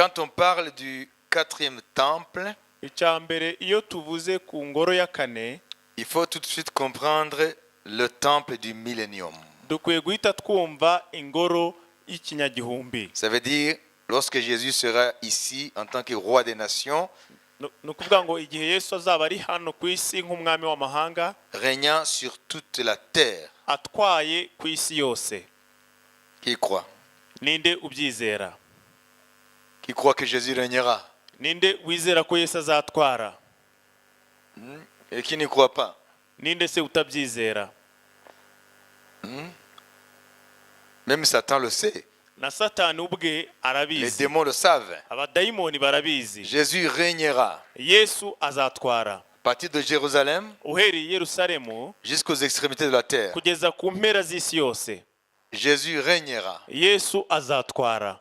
quand on parle du quatrième temple, icyambere iyo tuvuze ku ngoro ya kane il faut tout de suite comprendre le temple du millénium. dukwiye guhita twumva ingoro y'ikinyagihumbi. Ça veut dire lorsque Jésus sera ici en tant que roi des nations, nukuvuga ngo igihe Yesu azaba ari hano ku isi nk'umwami w'amahanga régnant sur toute la terre. atwaye ku isi yose. Qui croit? Ninde ubyizera? Qui croit que Jésus régnera? Ninde wizera ko Yesu azatwara? Et qui ne croit pas? Ninde se utabyizera? Même Satan le sait. Na Satani ubwe Les arabizi. démons le savent. Abadayimoni barabizi. Jésus régnera Yesu azatwara. à partir de Jérusalem Uhereye Yerusalemu jusqu'aux extrémités de la terre. kugeza ku mpera z'isi yose. Jésus régnera Yesu azatwara.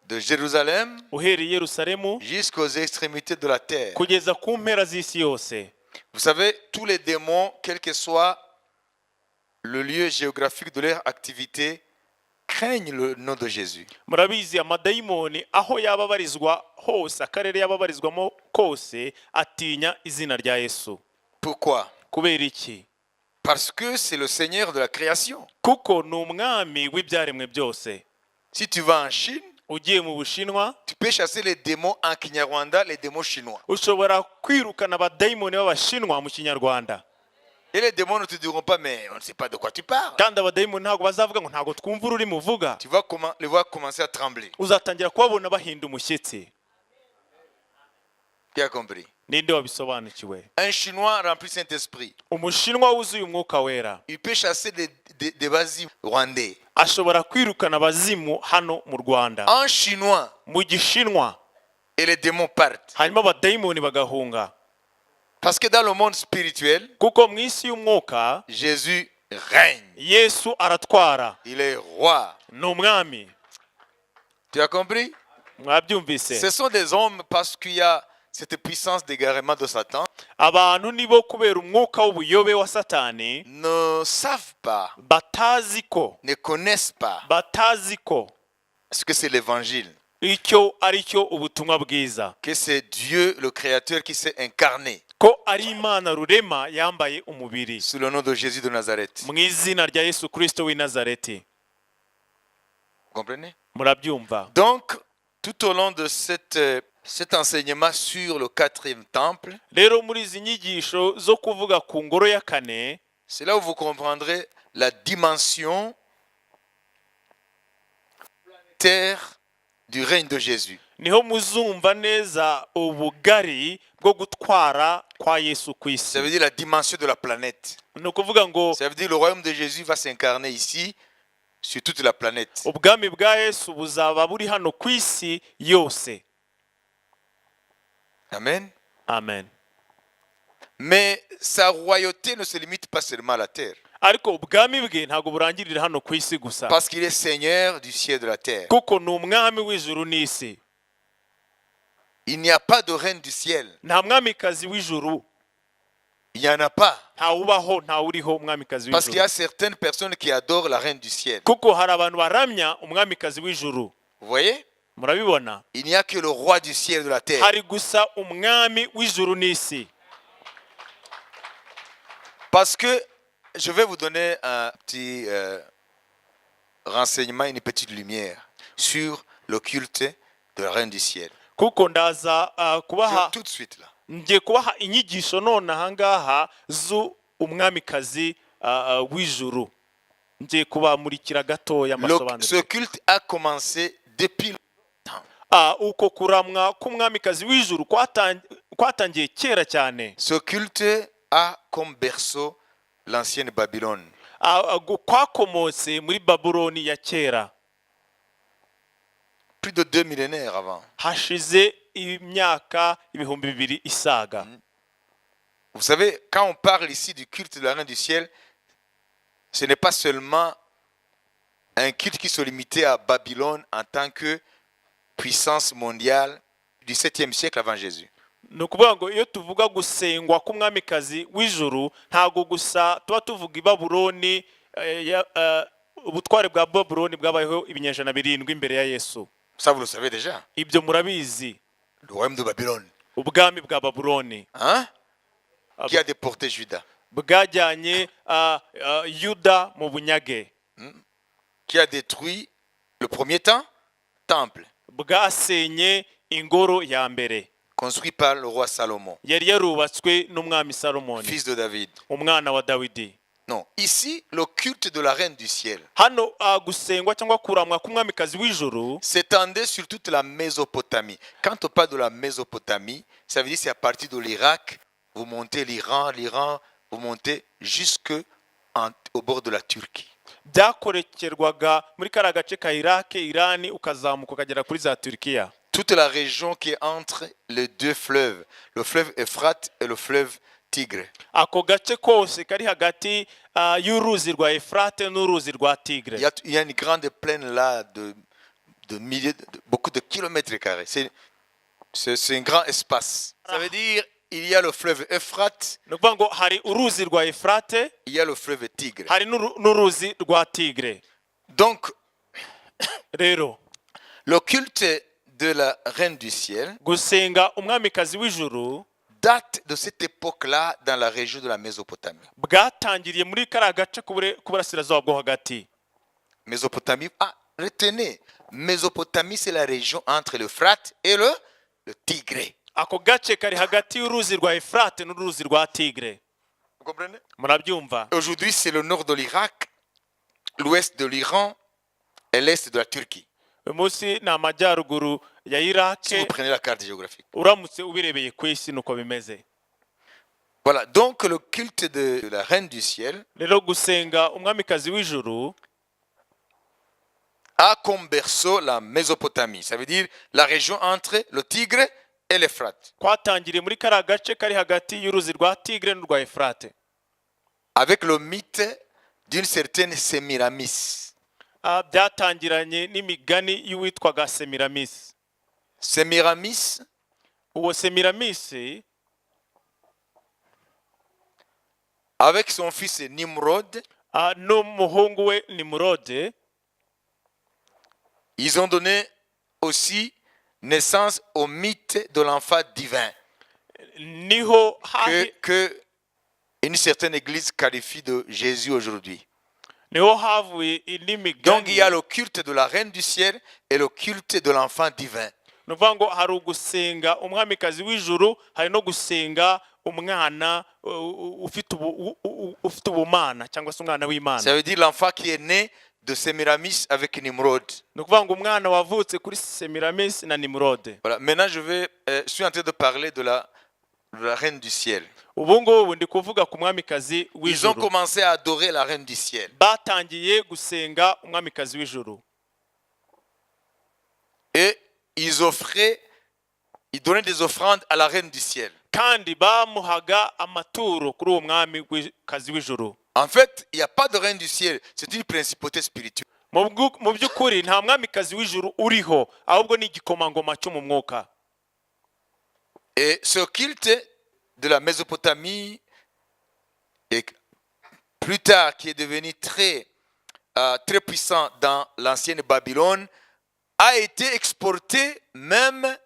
de Jérusalem Uhereye Yerusalemu jusqu'aux extrémités de la terre. kugeza ku mpera z'isi yose. Vous savez, tous les démons, quel que soit le lieu géographique de leur activité, craignent le nom de Jésus. Murabizi amadayimoni aho yababarizwa hose akarere yababarizwamo kose atinya izina rya Yesu. Pourquoi? Kubera iki? Parce que c'est le Seigneur de la création. Kuko ni umwami w'ibyaremwe byose. Si tu vas en Chine, Ugiye mu Bushinwa tu peux chasser les démons en Kinyarwanda, les démons chinois. ushobora kwirukana abadayimoni b'abashinwa mu Kinyarwanda. Et les démons ne te diront pas, mais on ne sait pas de quoi tu parles. Kandi abadayimoni ntabwo bazavuga ngo ntabwo twumva ururimi uvuga. Tu vas les voir commencer à trembler. Uzatangira kubabona bahinda umushyitsi. Qui a compris? Ninde wabisobanukiwe? Un Chinois rempli Saint-Esprit, Umushinwa wuzuye umwuka wera il peut chasser des bazis rwandais. ashobora kwirukana abazimu hano mu Rwanda En chinois, mu Gishinwa, et les démons partent. hanyuma abadayimoni bagahunga. Parce que dans le monde spirituel, Kuko mu isi y'umwuka Jésus règne. Yesu aratwara, Il est roi. ni umwami. Tu as compris? Mwabyumvise? Ce sont des hommes parce qu'il y a cette puissance d'égarement de Satan, Abantu nibo kubera umwuka w'ubuyobe wa Satani ne savent pas, batazi ko ce que c'est l'évangile, icyo ari cyo ubutumwa bwiza, que c'est Dieu le Créateur qui s'est incarné ko ari Imana rurema yambaye umubiri sous le nom de Jésus de Nazareth. mu izina rya Yesu Kristo w'i Nazareti. Vous comprenez? Murabyumva? Donc, tout au long de cet enseignement sur le quatrième temple, Rero muri izi nyigisho zo kuvuga ku ngoro ya kane, c'est là où vous comprendrez la dimension planétaire du règne de Jésus. niho muzumva neza ubugari bwo gutwara kwa Yesu ku isi. Ça veut dire la dimension de la planète. Ni ukuvuga ngo Ça veut dire le royaume de Jésus va s'incarner ici, sur toute la planète. ubwami bwa Yesu buzaba buri hano ku isi yose. Amen. Amen. Mais sa royauté ne se limite pas seulement à la terre. Ariko ubwami bwe ntabwo burangirira hano ku isi gusa, Parce qu'il est Seigneur du ciel et de la terre. kuko ni umwami w'ijuru n'isi. Il n'y a pas de reine du ciel. Nta mwamikazi w'ijuru, Il n'y en a pas. nta ubaho, nta uriho umwamikazi Parce qu'il y w'ijuru. a certaines personnes qui adorent la reine du ciel. Kuko hari abantu baramya umwamikazi w'ijuru. Vous voyez? Murabibona? Il n'y a que le roi du ciel et de la terre. Hari gusa umwami w'ijuru n'isi. Parce que je vais vous donner un petit renseignement, une petite lumière sur le culte de la reine du ciel. Kuko ndaza kubaha, Tout de suite là. ngiye kubaha inyigisho none ahangaha umwamikazi w'ijuru. Ngiye kubamurikira gatoya Ce amasobanuro. culte a commencé depuis longtemps. Uko kuramwa k'umwamikazi w'ijuru kwatangiye kera cyane. Ce culte a comme berceau l'ancienne Babylone. Kwakomotse muri Babuloni ya kera. Plus de 2 millénaires avant. Hashize imyaka ibihumbi 2 isaga. Vous savez, quand on parle ici du culte de la reine du ciel, ce n'est pas seulement un culte qui se limitait à Babylone en tant que puissance mondiale du 7e siècle avant Jésus. Ni ukuvuga ngo iyo tuvuga gusengwa k'umwamikazi w'ijuru ntabwo gusa tuba tuvuga i Babuloni, ubutware bwa Babuloni bwabayeho ibinyejana 7 imbere ya Yesu. Ça, vous le savez déjà. ibyo murabizi. Le royaume de Babylone. Ubwami bwa Babuloni Hein? Qui a déporté Juda? bwajyanye Yuda mu bunyage, Qui a détruit le premier temple bwasenye ingoro ya mbere construit par le roi Salomon, yari yarubatswe n'umwami Salomoni, fils de David. umwana wa Dawidi. Non, ici, le culte de la reine du ciel Hano gusengwa cyangwa kuramwa k'umwamikazi w'ijuru s'étendait sur toute la Mésopotamie. Quand on parle de la Mésopotamie, ça veut dire c'est à partir de l'Irak, vous montez l'Iran, vous montez jusqu'au bord de la Turquie. byakorekerwaga muri kariya gace ka Iraki, Irani, ukazamuka ukagera kuri za Turkiya. Toute la région qui est entre les deux fleuves, le fleuve Euphrate et le fleuve Tigre. Ako gace kose kari hagati y'uruzi rwa Efrate n'uruzi rwa Tigre. Il y a une grande plaine là de milliers, beaucoup de kilomètres carrés. C'est un grand espace. Ça veut dire il y a le fleuve Euphrate, Ni ukuvuga ngo hari uruzi rwa Efrate, il y a le fleuve Tigre. hari n'uruzi rwa Tigre. Donc, Rero le culte de la reine du ciel gusenga umwamikazi w'ijuru date de cette époque-là dans la région de la Mésopotamie. bwatangiriye muri kariya gace k'uburasirazuba bwo hagati. Mésopotamie, retenez, Mésopotamie c'est la région entre l'Euphrate et le Tigre. Ako gace kari hagati y'uruzi rwa Efrate n'uruzi rwa Tigre. Vous comprenez? Murabyumva? Aujourd'hui, c'est le nord de l'Irak, l'ouest de l'Iran et l'est de la Turquie. Uyu munsi ni amajyaruguru ya Iraq, Si vous prenez la carte géographique. uramutse ubirebeye ku isi nuko bimeze. Voilà, donc le culte de la reine du ciel Rero gusenga umwamikazi w'ijuru a comme berceau la Mésopotamie. Ça veut dire la région entre le Tigre et l'Euphrate. kwatangiriye muri kariya gace kari hagati y'uruzi rwa Tigre n'urwa Efrate, Avec le mythe d'une certaine Sémiramis. byatangiranye n'imigani y'uwitwaga Semiramis. Sémiramis, Uwo Semiramis avec son fils Nimrod, n'umuhungu we Nimurode ils ont donné aussi naissance au mythe de l'enfant divin niho que une certaine église qualifie de Jésus aujourd'hui. havuye indi Donc il y a migani. le culte de la reine du ciel et le culte de l'enfant divin. Ni ukuvuga ngo hari ugusenga umwamikazi w'ijuru, hari no gusenga umwana ufite ubumana cyangwa se umwana Ça w'Imana. veut dire l'enfant qui est né de Sémiramis avec Nimrod. Ni ukuvuga ngo umwana wavutse kuri Semiramis na Nimurode. Voilà. Maintenant, je suis en train de parler de la reine du ciel. Ubu ngubu ndi kuvuga ku mwamikazi Ils ont w'ijuru. commencé à adorer la reine du ciel. Batangiye gusenga umwamikazi w'ijuru. Et ils donnaient des offrandes à la reine du ciel. Kandi bamuhaga amaturo kuri uwo mwamikazi w'ijuru. En fait, il n'y a pas de reine du ciel. C'est une principauté spirituelle. Mu by'ukuri nta mwamikazi w'ijuru uriho, ahubwo ni igikomangoma cyo mu mwuka. Et ce culte de la Mésopotamie, et plus tard qui est devenu très puissant dans l'ancienne Babylone, a été exporté même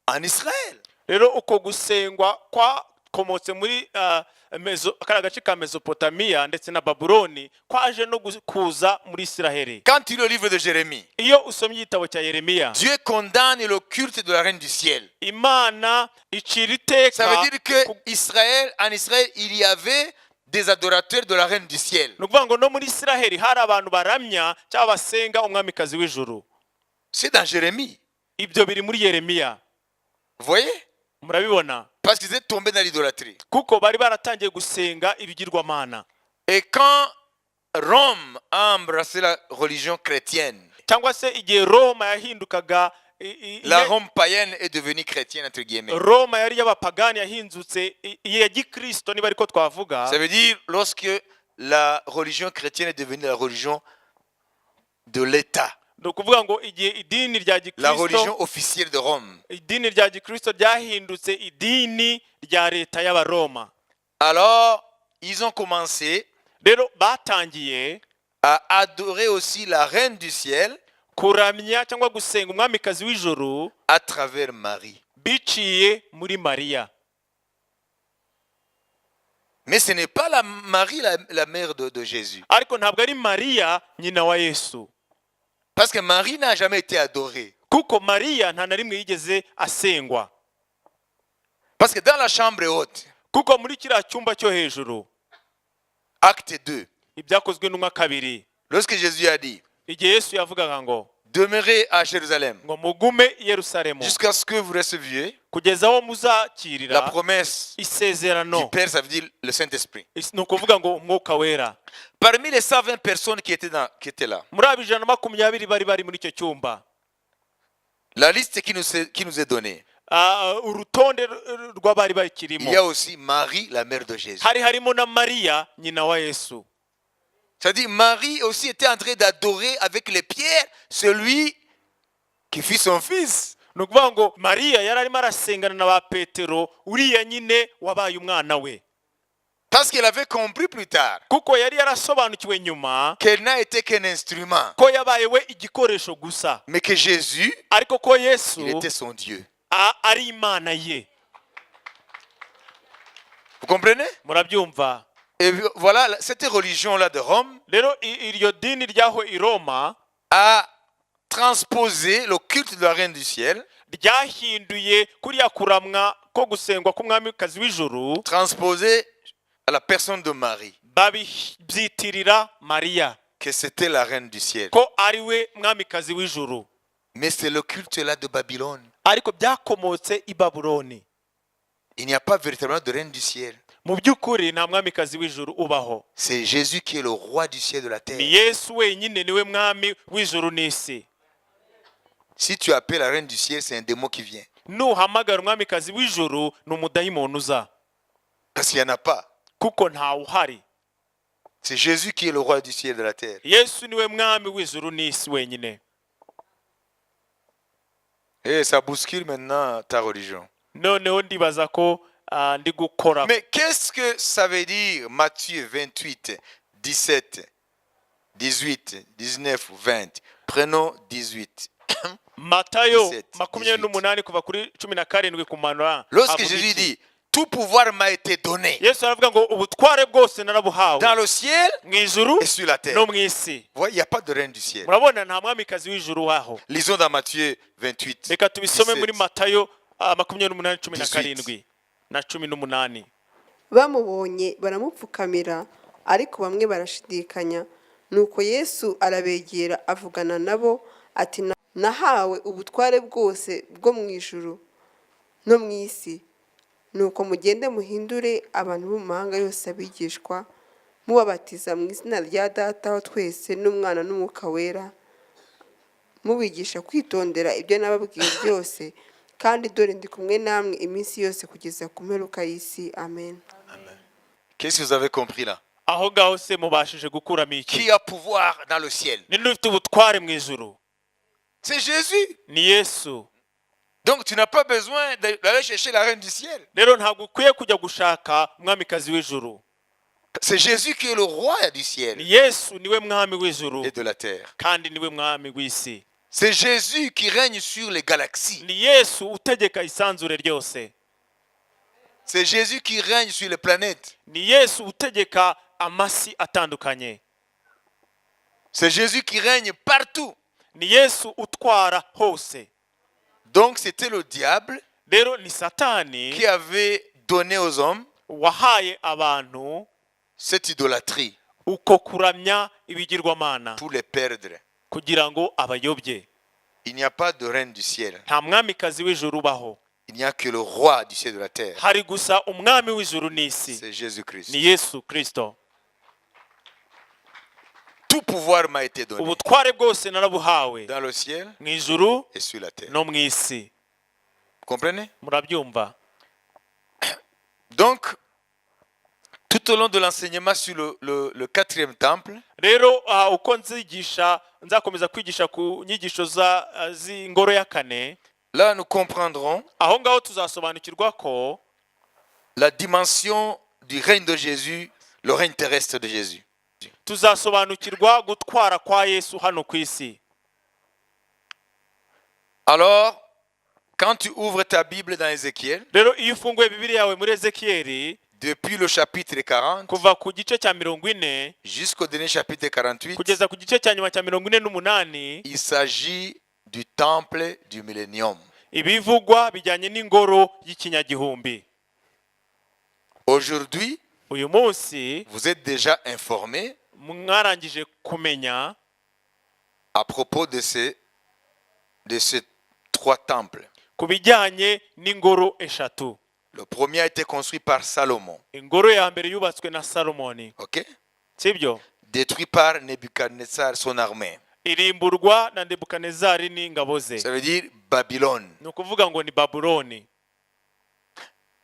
en Israël. Rero uko gusengwa kwakomotse muri kariya gace ka Mesopotamiya ndetse na Babuloni kwaje no kuza muri Isiraheli. Quand tu lis le livre de Jérémie, Iyo usomye igitabo cya Yeremiya, Dieu condamne le culte de la reine du ciel. Imana icira Ça iteka. veut dire que en Israël, il y avait des adorateurs de la reine du ciel. Ni ukuvuga ngo no muri Isiraheli hari abantu baramya cyangwa basenga umwamikazi w'ijuru. C'est dans Jérémie. Ibyo biri muri Yeremiya. Vous voyez? Murabibona? Parce qu'ils étaient tombés dans l'idolâtrie. Kuko bari baratangiye gusenga ibigirwamana. Et quand Rome a embrassé la religion chrétienne, Cyangwa se igihe Roma yahindukaga la Rome païenne est devenue chrétienne, entre guillemets. Roma yari y'abapagani yahindutse iya gikristo niba ariko twavuga. Ça veut dire lorsque la religion chrétienne est devenue la religion de l'État, Ni ukuvuga ngo igihe idini rya la religion gikristo officielle de Rome, idini rya gikristo ryahindutse idini rya leta y'abaroma. alors ils ont commencé Rero batangiye à adorer aussi la reine du ciel kuramya cyangwa gusenga umwamikazi w'ijuru à travers Marie. biciye muri Mariya. Mais ce n'est pas Marie, la mère de Jésus. Ariko ntabwo ari Mariya nyina wa Yesu. Parce que Marie n'a jamais été adorée. Kuko Mariya nta na rimwe yigeze asengwa. Parce que dans la chambre haute, Kuko muri kiriya cyumba cyo hejuru, acte 2, ibyakozwe n'umwa kabiri, lorsque Jésus a dit, igihe Yesu yavugaga ngo demeurez à Jérusalem ngo mugume i Yerusalemu jusqu'à ce que vous receviez kugeza aho la muzakirira promesse isezerano. du Père, ça veut dire le Saint-Esprit. Ni ukuvuga ngo umwuka wera. Parmi les 120 personnes qui étaient là, Muri abo 120 bari muri icyo cyumba, la liste qui nous est donnée, urutonde rw'abari il bakirimo, y a aussi Marie, la mère de Jésus. harimo na Mariya nyina wa Yesu. C'est-à-dire Marie aussi était en train d'adorer avec les pierres celui qui fut son fils. Ni ukuvuga ngo Mariya yari arimo arasengana na ba Petero uriya nyine wabaye umwana we. Parce qu'elle avait compris plus tard Kuko yari yarasobanukiwe nyuma qu'elle n'a été qu'un instrument, ko yabaye we igikoresho gusa, mais que Jésus, ariko ko Yesu il était son Dieu. ari Imana ye. Vous comprenez? Murabyumva? Et voilà, cette religion-là de Rome Rero iryo dini ryaho i Roma a transposé le culte de la reine du ciel, ryahinduye kuriya kuramwa ko gusengwa k'umwamikazi w'ijuru, transposé à la personne de Marie, babyitirira Mariya que c'était la reine du ciel. ko ari we mwamikazi w'ijuru. Mais c'est le culte là de Babylone. Ariko byakomotse i Babuloni. Il n'y a pas véritablement de reine du ciel. Mu by'ukuri nta mwamikazi w'ijuru ubaho. C'est Jésus qui est le roi du ciel et de la terre. Ni Yesu wenyine niwe mwami w'ijuru n'isi. Si tu appelles la reine du ciel, c'est un démon qui vient. Nuhamagara umwamikazi w'ijuru ni umudayimoni uza. Parce qu'il n'y en a pas. Kuko ntawe uhari. C'est Jésus qui est le roi du ciel et de la terre. Yesu niwe mwami w'ijuru n'isi wenyine. Et ça bouscule maintenant ta religion. Noneho ndibaza ko ndi gukora. Mais qu'est-ce que ça veut dire Matthieu 28, 17, 18, 19, 20? Prenons 18. Matayo 17, 28 kuva kuri 17 kumanura. Lorsque Jésus dit, tout pouvoir m'a été donné Yesu aravuga ngo ubutware bwose narabuhawe dans le ciel mu ijuru et sur la terre. no mu isi. Vous voyez, il n'y a pas de reine du ciel. Murabona nta mwamikazi w'ijuru waho. Lisons dans Matthieu 28. Reka tubisome 17. muri Matayo 28:17 na 18. Bamubonye baramupfukamira, ariko bamwe barashidikanya. Nuko Yesu arabegera avugana nabo ati, nahawe ubutware bwose bwo mu ijuru no mu isi. Nuko mugende muhindure abantu bo mu mahanga yose abigishwa, mubabatiza mu izina rya Data wa twese n'Umwana n'Umwuka wera, mubigisha kwitondera ibyo nababwiye byose, kandi dore ndi kumwe namwe iminsi yose kugeza ku mperuka y'isi. Amen. Qu'est-ce que vous avez compris là? Aho gaho se mubashije gukuramo iki? Qui a pouvoir dans le ciel? Ninde ufite ubutware mu ijuru? C'est Jésus. Ni Yesu. Donc tu n'as pas besoin d'aller chercher la reine du ciel. Rero ntabwo ukwiye kujya gushaka umwamikazi w'ijuru. C'est Jésus qui est le roi du ciel Ni Yesu niwe mwami w'ijuru et de la terre. kandi niwe mwami w'isi. C'est Jésus qui règne sur les galaxies. Ni Yesu utegeka isanzure ryose. C'est Jésus qui règne sur les planètes. Ni Yesu utegeka amasi atandukanye. C'est Jésus qui règne partout. Ni Yesu utwara hose. Donc c'était le diable Rero ni Satani qui avait donné aux hommes wahaye abantu cette idolâtrie uko kuramya ibigirwamana pour les perdre. kugira ngo abayobye. Il n'y a pas de reine du ciel. Nta mwamikazi w'ijuru ubaho. Il n'y a que le roi du ciel et de la terre. Hari gusa umwami w'ijuru n'isi. C'est Jésus-Christ. Ni Yesu Kristo. Tout pouvoir m'a été donné Ubutware bwose narabuhawe dans le ciel mu ijuru et sur la terre. no mu isi. Vous comprenez? Murabyumva? Donc, tout au long de l'enseignement sur le quatrième temple, Rero uko nzakomeza kwigisha ku nyigisho z'ingoro ya kane, là nous comprendrons aho ngaho tuzasobanukirwa ko la dimension du règne de Jésus, le règne terrestre de Jésus. tuzasobanukirwa gutwara kwa Yesu hano ku isi. Alors, quand tu ouvres ta Bible dans Ézéchiel, rero iyo ufunguye bibiri yawe muri ezekiyeli depuis le chapitre 40 kuva ku gice cya 40 jusqu'au dernier chapitre 48, kugeza ku gice cya nyuma cya 48 il s'agit du temple du millénium. ibivugwa bijyanye n'ingoro y'ikinyagihumbi. Aujourd'hui, uyu munsi vous êtes déjà informés mwarangije kumenya à propos de ces trois temples. ku bijyanye n'ingoro eshatu. Le premier a été construit par Salomon, ingoro ya mbere yubatswe na Salomoni, ok? sibyo? Détruit par Nebuchadnezzar, son armée. irimburwa na Nebukadnezari n'ingabo ze, Ça veut dire Babylone. ni ukuvuga ngo ni Babuloni.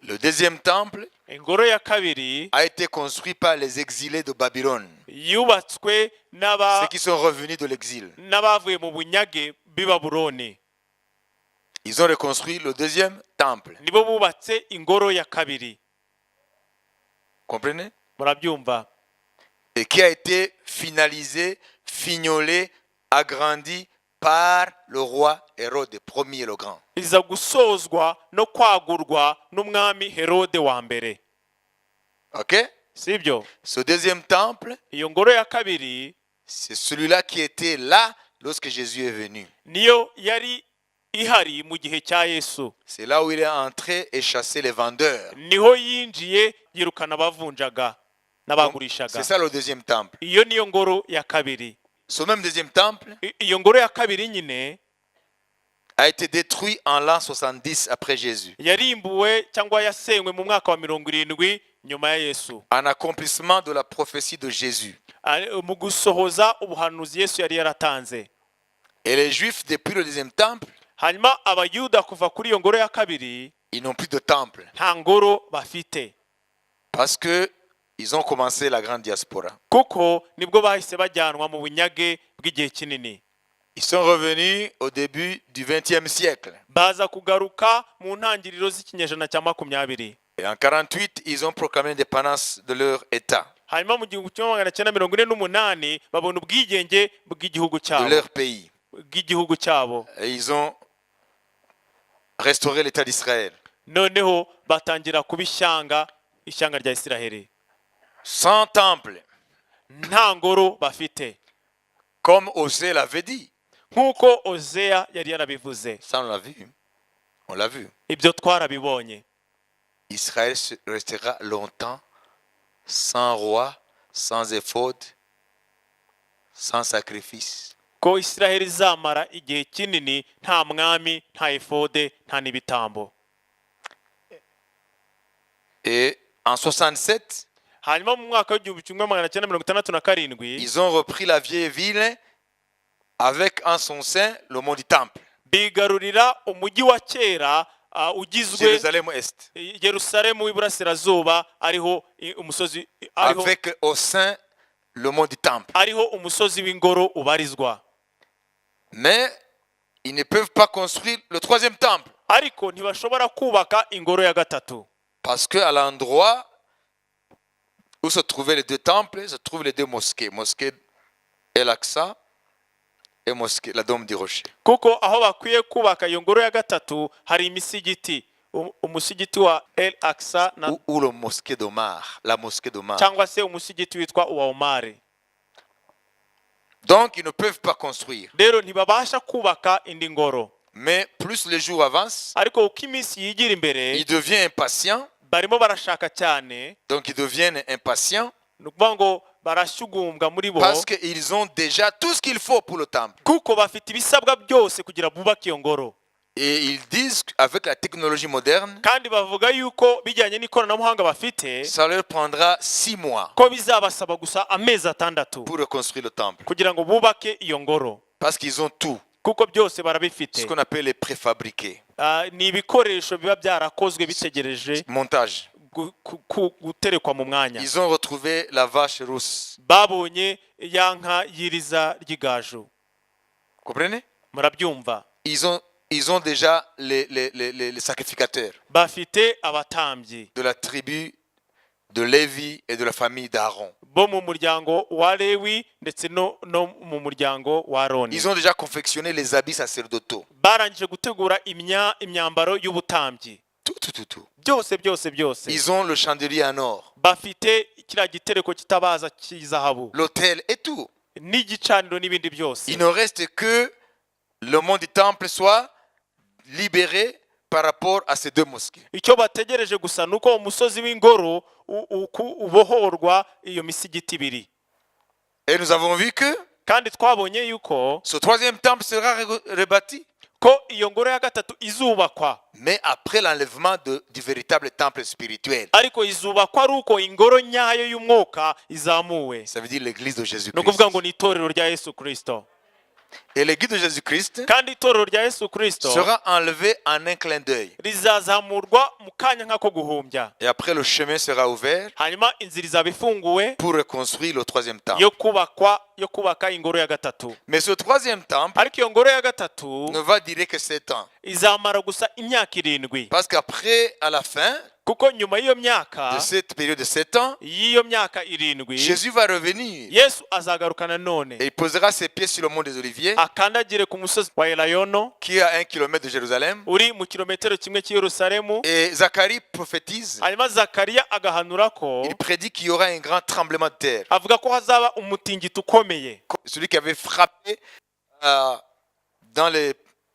Le deuxième temple ingoro ya kabiri a été construit par les exilés de Babylone, yubatswe ceux qui sont revenus de l'exil. n'abavuye mu bunyage b'i Babuloni. Ils ont reconstruit le deuxième temple. nibo bubatse ingoro ya kabiri. Comprenez? Murabyumva? Et qui a été finalisé, fignolé, agrandi par le roi Hérode Ier le Grand. iza gusozwa no kwagurwa n'umwami Herode wa mbere, Ok? sibyo? Ce deuxième temple, iyo ngoro ya kabiri c'est celui-là qui était là lorsque Jésus est venu. niyo yari ihari mu gihe cya Yesu. C'est là où il est entré et chassé les vendeurs. niho yinjiye yirukana abavunjaga Donc, n'abagurishaga. c'est ça le deuxième temple. iyo niyo ngoro ya kabiri. Ce même deuxième temple iyo ngoro ya kabiri nyine a été détruit en l'an 70 après Jésus, yarimbuwe cyangwa yasenywe mu mwaka wa 70 nyuma ya Yesu, en accomplissement de la prophétie de Jésus. mu gusohoza ubuhanuzi Yesu yari yaratanze. Et les Juifs, depuis le deuxième temple, hanyuma abayuda kuva kuri iyo ngoro ya kabiri ils n'ont plus de temple nta ngoro bafite, parce que ils ont commencé la grande diaspora. kuko nibwo bahise bajyanwa mu bunyage bw'igihe kinini. Ils sont revenus au début du XXe siècle. baza kugaruka mu ntangiriro z'ikinyejana cya 20. Et en 48, ils ont proclamé l'indépendance de leur État, hanyuma mu 1948 babona ubwigenge bw'igihugu de cyabo, leur pays. bw'igihugu cyabo. Et ils ont restauré l'État d'Israël. noneho batangira kuba ishyanga rya Isiraheli. Sans temple, nta ngoro bafite, comme Osée l'avait dit. nk'uko Ozeya yari yarabivuze. Ça, on l'a vu. On l'a vu. ibyo twarabibonye. Israël restera longtemps sans roi, sans éphod, sans sacrifice. ko Isiraheli izamara igihe kinini nta mwami, nta efode, nta n'ibitambo. Et en 67, hanyuma mu mwaka w'1967 ils ont repris la vieille ville avec en son sein le mont du temple, bigarurira umujyi wa kera ugizwe Jérusalem Est, Yerusalemu w'iburasirazuba, ariho umusozi, avec au sein le mont du temple. ariho umusozi w'ingoro ubarizwa. Mais ils ne peuvent pas construire le troisième temple ariko ntibashobora kubaka ingoro ya gatatu, parce qu'à l'endroit où se trouvaient les deux temples se trouvent les deux mosquées, mosquée El-Aqsa et mosquée la Dôme du Rocher. kuko aho bakwiye kubaka iyo ngoro ya gatatu hari imisigiti, umusigiti wa El Aqsa Ou le mosquée d'Omar, la mosquée d'Omar. cyangwa se umusigiti witwa uwa Omari. Donc ils ne peuvent pas construire. rero ntibabasha kubaka indi ngoro. Mais plus les jours avancent, ariko uko iminsi yigira imbere ils deviennent impatients. barimo barashaka cyane, Donc ils deviennent impatients ni ukuvuga ngo barashyugumbwa muri bo, parce qu'ils ont déjà tout ce qu'il faut pour le temple. kuko bafite ibisabwa byose kugira bubake iyo ngoro. Et ils disent qu'avec la technologie moderne, kandi bavuga yuko bijyanye n'ikoranabuhanga bafite ça leur prendra 6 mois ko bizabasaba gusa amezi 6 pour reconstruire le temple. kugira ngo bubake iyo ngoro, Parce qu'ils ont tout, kuko byose barabifite. ce qu'on appelle les préfabriqués. ni ibikoresho biba byarakozwe bitegereje Montage. guterekwa mu mwanya. Ils ont retrouvé la vache rousse. babonye ya nka y'iriza ry'igaju. Comprenez? Murabyumva? Ils ont déjà les sacrificateurs bafite abatambyi de la tribu de Lévi et de la famille d'Aaron. bo mu muryango wa Lewi ndetse no mu muryango wa Aroni. Ils ont déjà confectionné les habits sacerdotaux. barangije gutegura imyambaro y'ubutambyi Tout. byose Ils ont le chandelier en or, bafite kiriya gitereko kitabaza cy'izahabu l'autel et tout. n'igicaniro n'ibindi byose. Il ne reste que le mont du temple soit libéré par rapport à ces deux mosquées. Icyo bategereje gusa nuko umusozi w'ingoro ubohorwa iyo misigiti ibiri. Et nous avons vu que Kandi twabonye yuko ce troisième temple sera rebâti, ko iyo ngoro ya gatatu izubakwa, mais après l'enlèvement du véritable temple spirituel. ariko izubakwa ari uko ingoro nyayo y'umwuka izamuwe. Ça veut dire l'église de Ni Jésus-Christ. ukuvuga ngo ni itorero rya Yesu Kristo. Et l'église de Jésus-Christ Kandi itorero rya Yesu Kristo sera enlevée en un clin d'œil. rizazamurwa mu kanya nk'ako guhumbya. Et après, le chemin sera ouvert Hanyuma inzira izaba ifunguwe pour reconstruire le troisième temple. yo kubaka ingoro ya gatatu. Mais ce troisième temple Ariko iyo ngoro ya gatatu ne va durer que 7 ans. izamara gusa imyaka 7. Parce qu'après, à la fin Kuko nyuma y'iyo myaka de cette période de 7 ans, y'iyo myaka 7 Jésus va revenir Yesu azagaruka nanone et il posera ses pieds sur le mont des Oliviers, akandagire ku musozi wa Elayono qui est à 1 kilomètre de Jérusalem. uri mu kilometero kimwe cy'i Yerusalemu. Et Zacharie prophétise, Hanyuma Zakariya agahanura ko il prédit qu'il y aura un grand tremblement de terre. avuga ko hazaba umutingito ukomeye, Celui qui avait frappé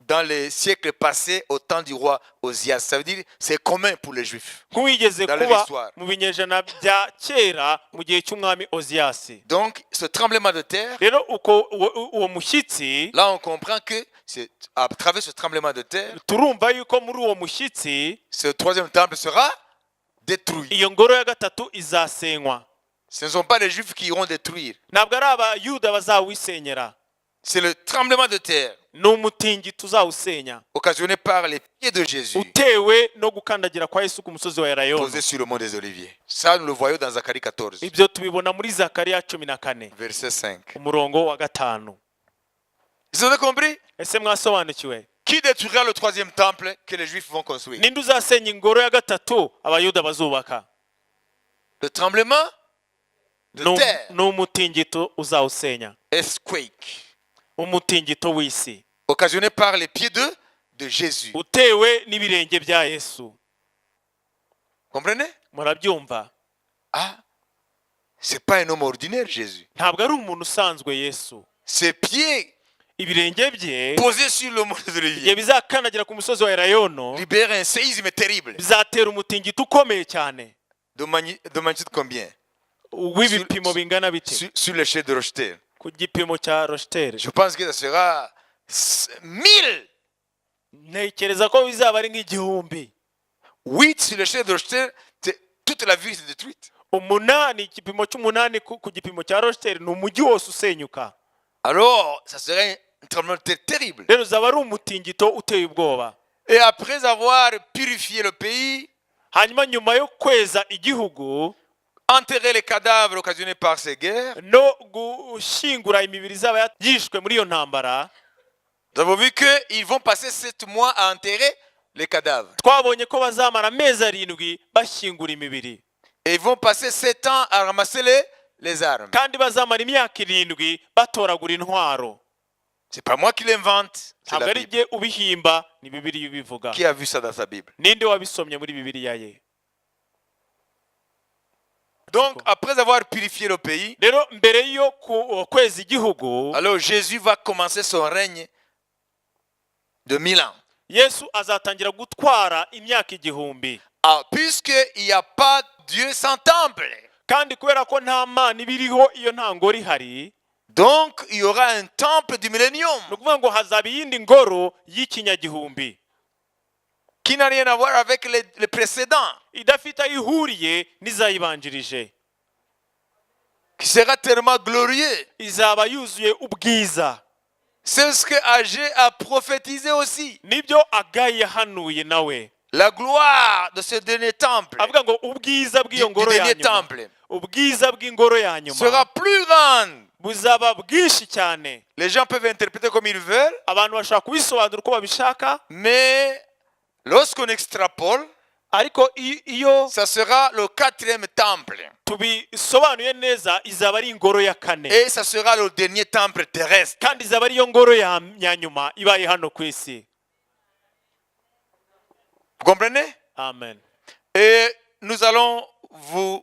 dans les siècles passés au temps du roi Osias. Ça veut dire c'est commun pour les Juifs. nk'uwigeze Dans leur kuba histoire. mu binyejana bya kera mu gihe cy'umwami Oziyasi. Donc, ce tremblement de terre, Rero uwo mushyitsi, là on comprend que c'est à travers ce tremblement de terre, turumva yuko muri uwo mushyitsi ce troisième temple sera détruit. iyo ngoro ya gatatu izasenywa. Ce ne sont pas les Juifs qui iront détruire. Ntabwo ari abayuda bazawisenyera, C'est le tremblement de terre ni umutingito uzawusenya occasionné par les pieds de Jésus utewe no gukandagira kwa Yesu ku musozi wa Elayono. posés sur le mont des Oliviers. Ça, nous le voyons dans Zacharie 14, Ibyo tubibona muri Zakariya 14 verset 5. umurongo wa 5. Vous avez compris? Ese mwasobanukiwe? Qui détruira le troisième temple que les Juifs vont construire? Ninde uzasenya ingoro ya gatatu abayuda bazubaka? Le tremblement de terre, Ni umutingito uzawusenya, earthquake, umutingito w'isi occasionné par les pieds de Jésus. utewe n'ibirenge bya Yesu. Comprenez? Murabyumva? Ah, c'est pas un homme ordinaire, Jésus. Ntabwo ari umuntu usanzwe Yesu. Ses pieds Ibirenge bye posés sur le mont des igihe Oliviers bizakandagira ku musozi wa Elayono libèrent un séisme terrible. bizatera umutingito ukomeye cyane. De magnitude combien? W'ibipimo bingana bite? Sur l'échelle de Rocheter. Ku gipimo cya Rocheter. Je pense que ça sera 1000. Ntekereza ko bizaba ari nk'igihumbi. 8 sur l'échelle de Rocheter, toute la ville est détruite. Umunani, igipimo cy'umunani ku gipimo cya Rocheter ni umujyi wose usenyuka. Alors, ça serait un tremblement de terre terrible. Rero uzaba ari umutingito uteye ubwoba. Et après avoir purifié le pays, Hanyuma nyuma yo kweza igihugu enterrer les cadavres occasionnés par ces guerres, no gushyingura imibiri izaba yishwe muri iyo ntambara, nous avons vu qu'ils vont passer 7 mois à enterrer les cadavres. twabonye ko bazamara amezi 7 bashyingura imibiri, Et ils vont passer 7 ans à ramasser les armes. kandi bazamara imyaka 7 batoragura intwaro. C'est pas moi qui l'invente, c'est Ntabwo la ari Bible. jye ubihimba, ni Bibiliya ibivuga. Qui a vu ça dans sa Bible? Ninde wabisomye muri Bibiliya ye? Donc, après avoir purifié le pays, Rero mbere yo kweza igihugu, alors Jésus va commencer son règne de 1000 ans. Yesu azatangira gutwara imyaka 1000. Ah, puisqu'il n'y a pas Dieu sans temple. Kandi kubera ko nta mana ibiriho iyo nta ngoro ihari, Donc, il y aura un temple du millénium ni ukuvuga ngo hazaba iyindi ngoro y'ikinyagihumbi qui n'a rien à voir avec les précédents, idafite aho ihuriye n'izayibanjirije, qui sera tellement glorieux. izaba yuzuye ubwiza. C'est ce que Agé a prophétisé aussi. Nibyo Agayi yahanuye nawe, La gloire de ce dernier temple, avuga ngo ubwiza bw'iyo du ngoro ya dernier nyuma, temple, ubwiza bw'ingoro ya nyuma sera plus grande. buzaba bwinshi cyane. Les gens peuvent interpréter comme ils veulent, Abantu bashaka kubisobanura uko babishaka, mais lorsqu'on extrapole, ariko iyo ça sera le 4e temple. tubisobanuye neza izaba ari ingoro ya 4, Et ça sera le dernier temple terrestre. kandi izaba ari yo ngoro ya nyuma ibaye hano ku isi. Vous comprenez? amen. Et nous allons vous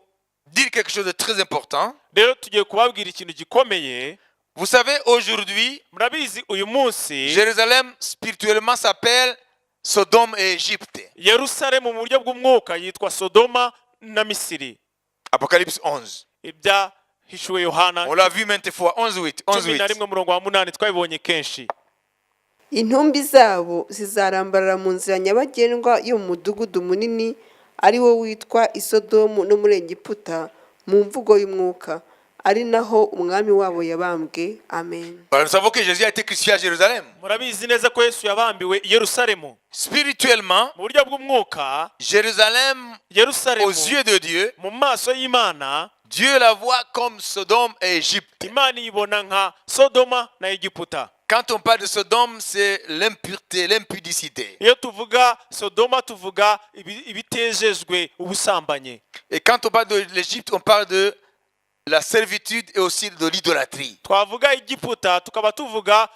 dire quelque chose de très important. Rero tugiye kubabwira ikintu gikomeye. Vous savez, aujourd'hui, Murabizi uyu munsi Jérusalem spirituellement s'appelle Sodome et Égypte. Yerusalemu mu buryo bw'umwuka yitwa Sodoma na Misiri. Apocalypse 11. Ibyahishuwe Yohana On l'a vu maintes fois. 11:8. 11:8. 11:8 twabibonye kenshi. intumbi zabo zizarambarara mu nzira nyabagendwa yo mu mudugudu munini ari wo witwa Isodomu no muri Egiputa mu mvugo y'umwuka ari naho umwami wabo yabambwe. Amen. Nous savons que Jésus a été crucifié à Jérusalem. Murabizi neza ko Yesu yabambiwe i Yerusalemu. Spirituellement, Mu buryo bw'umwuka Jérusalem, Yerusalemu aux yeux de Dieu, mu maso y'Imana Dieu la voit comme Sodome et Égypte. Imana ibona nka Sodoma na Egiputa. Quand on parle de Sodome, c'est l'impureté, l'impudicité. Iyo tuvuga Sodoma tuvuga ibitejejwe ubusambanye. Et quand on parle de l'Égypte, on parle de la servitude et aussi de l'idolâtrie. Twavuga Egiputa tukaba tuvuga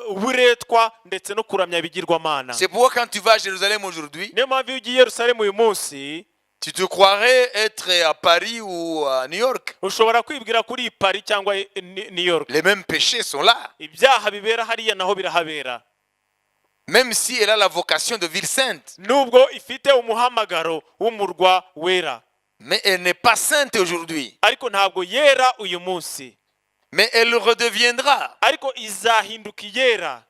uburetwa ndetse no kuramya ibigirwamana. C'est pourquoi quand tu vas à Jérusalem aujourd'hui, Niyo mpamvu iyo ugiye Yerusalemu uyu munsi tu te croirais être à Paris ou à New York. ushobora kwibwira kuri Paris cyangwa New York. Les mêmes péchés sont là. Ibyaha bibera hariya naho birahabera. Même si elle a la vocation de ville sainte. Nubwo ifite umuhamagaro w'umurwa wera. Mais elle n'est pas sainte aujourd'hui. Ariko ntabwo yera uyu munsi. Mais elle le redeviendra. Ariko izahinduka yera.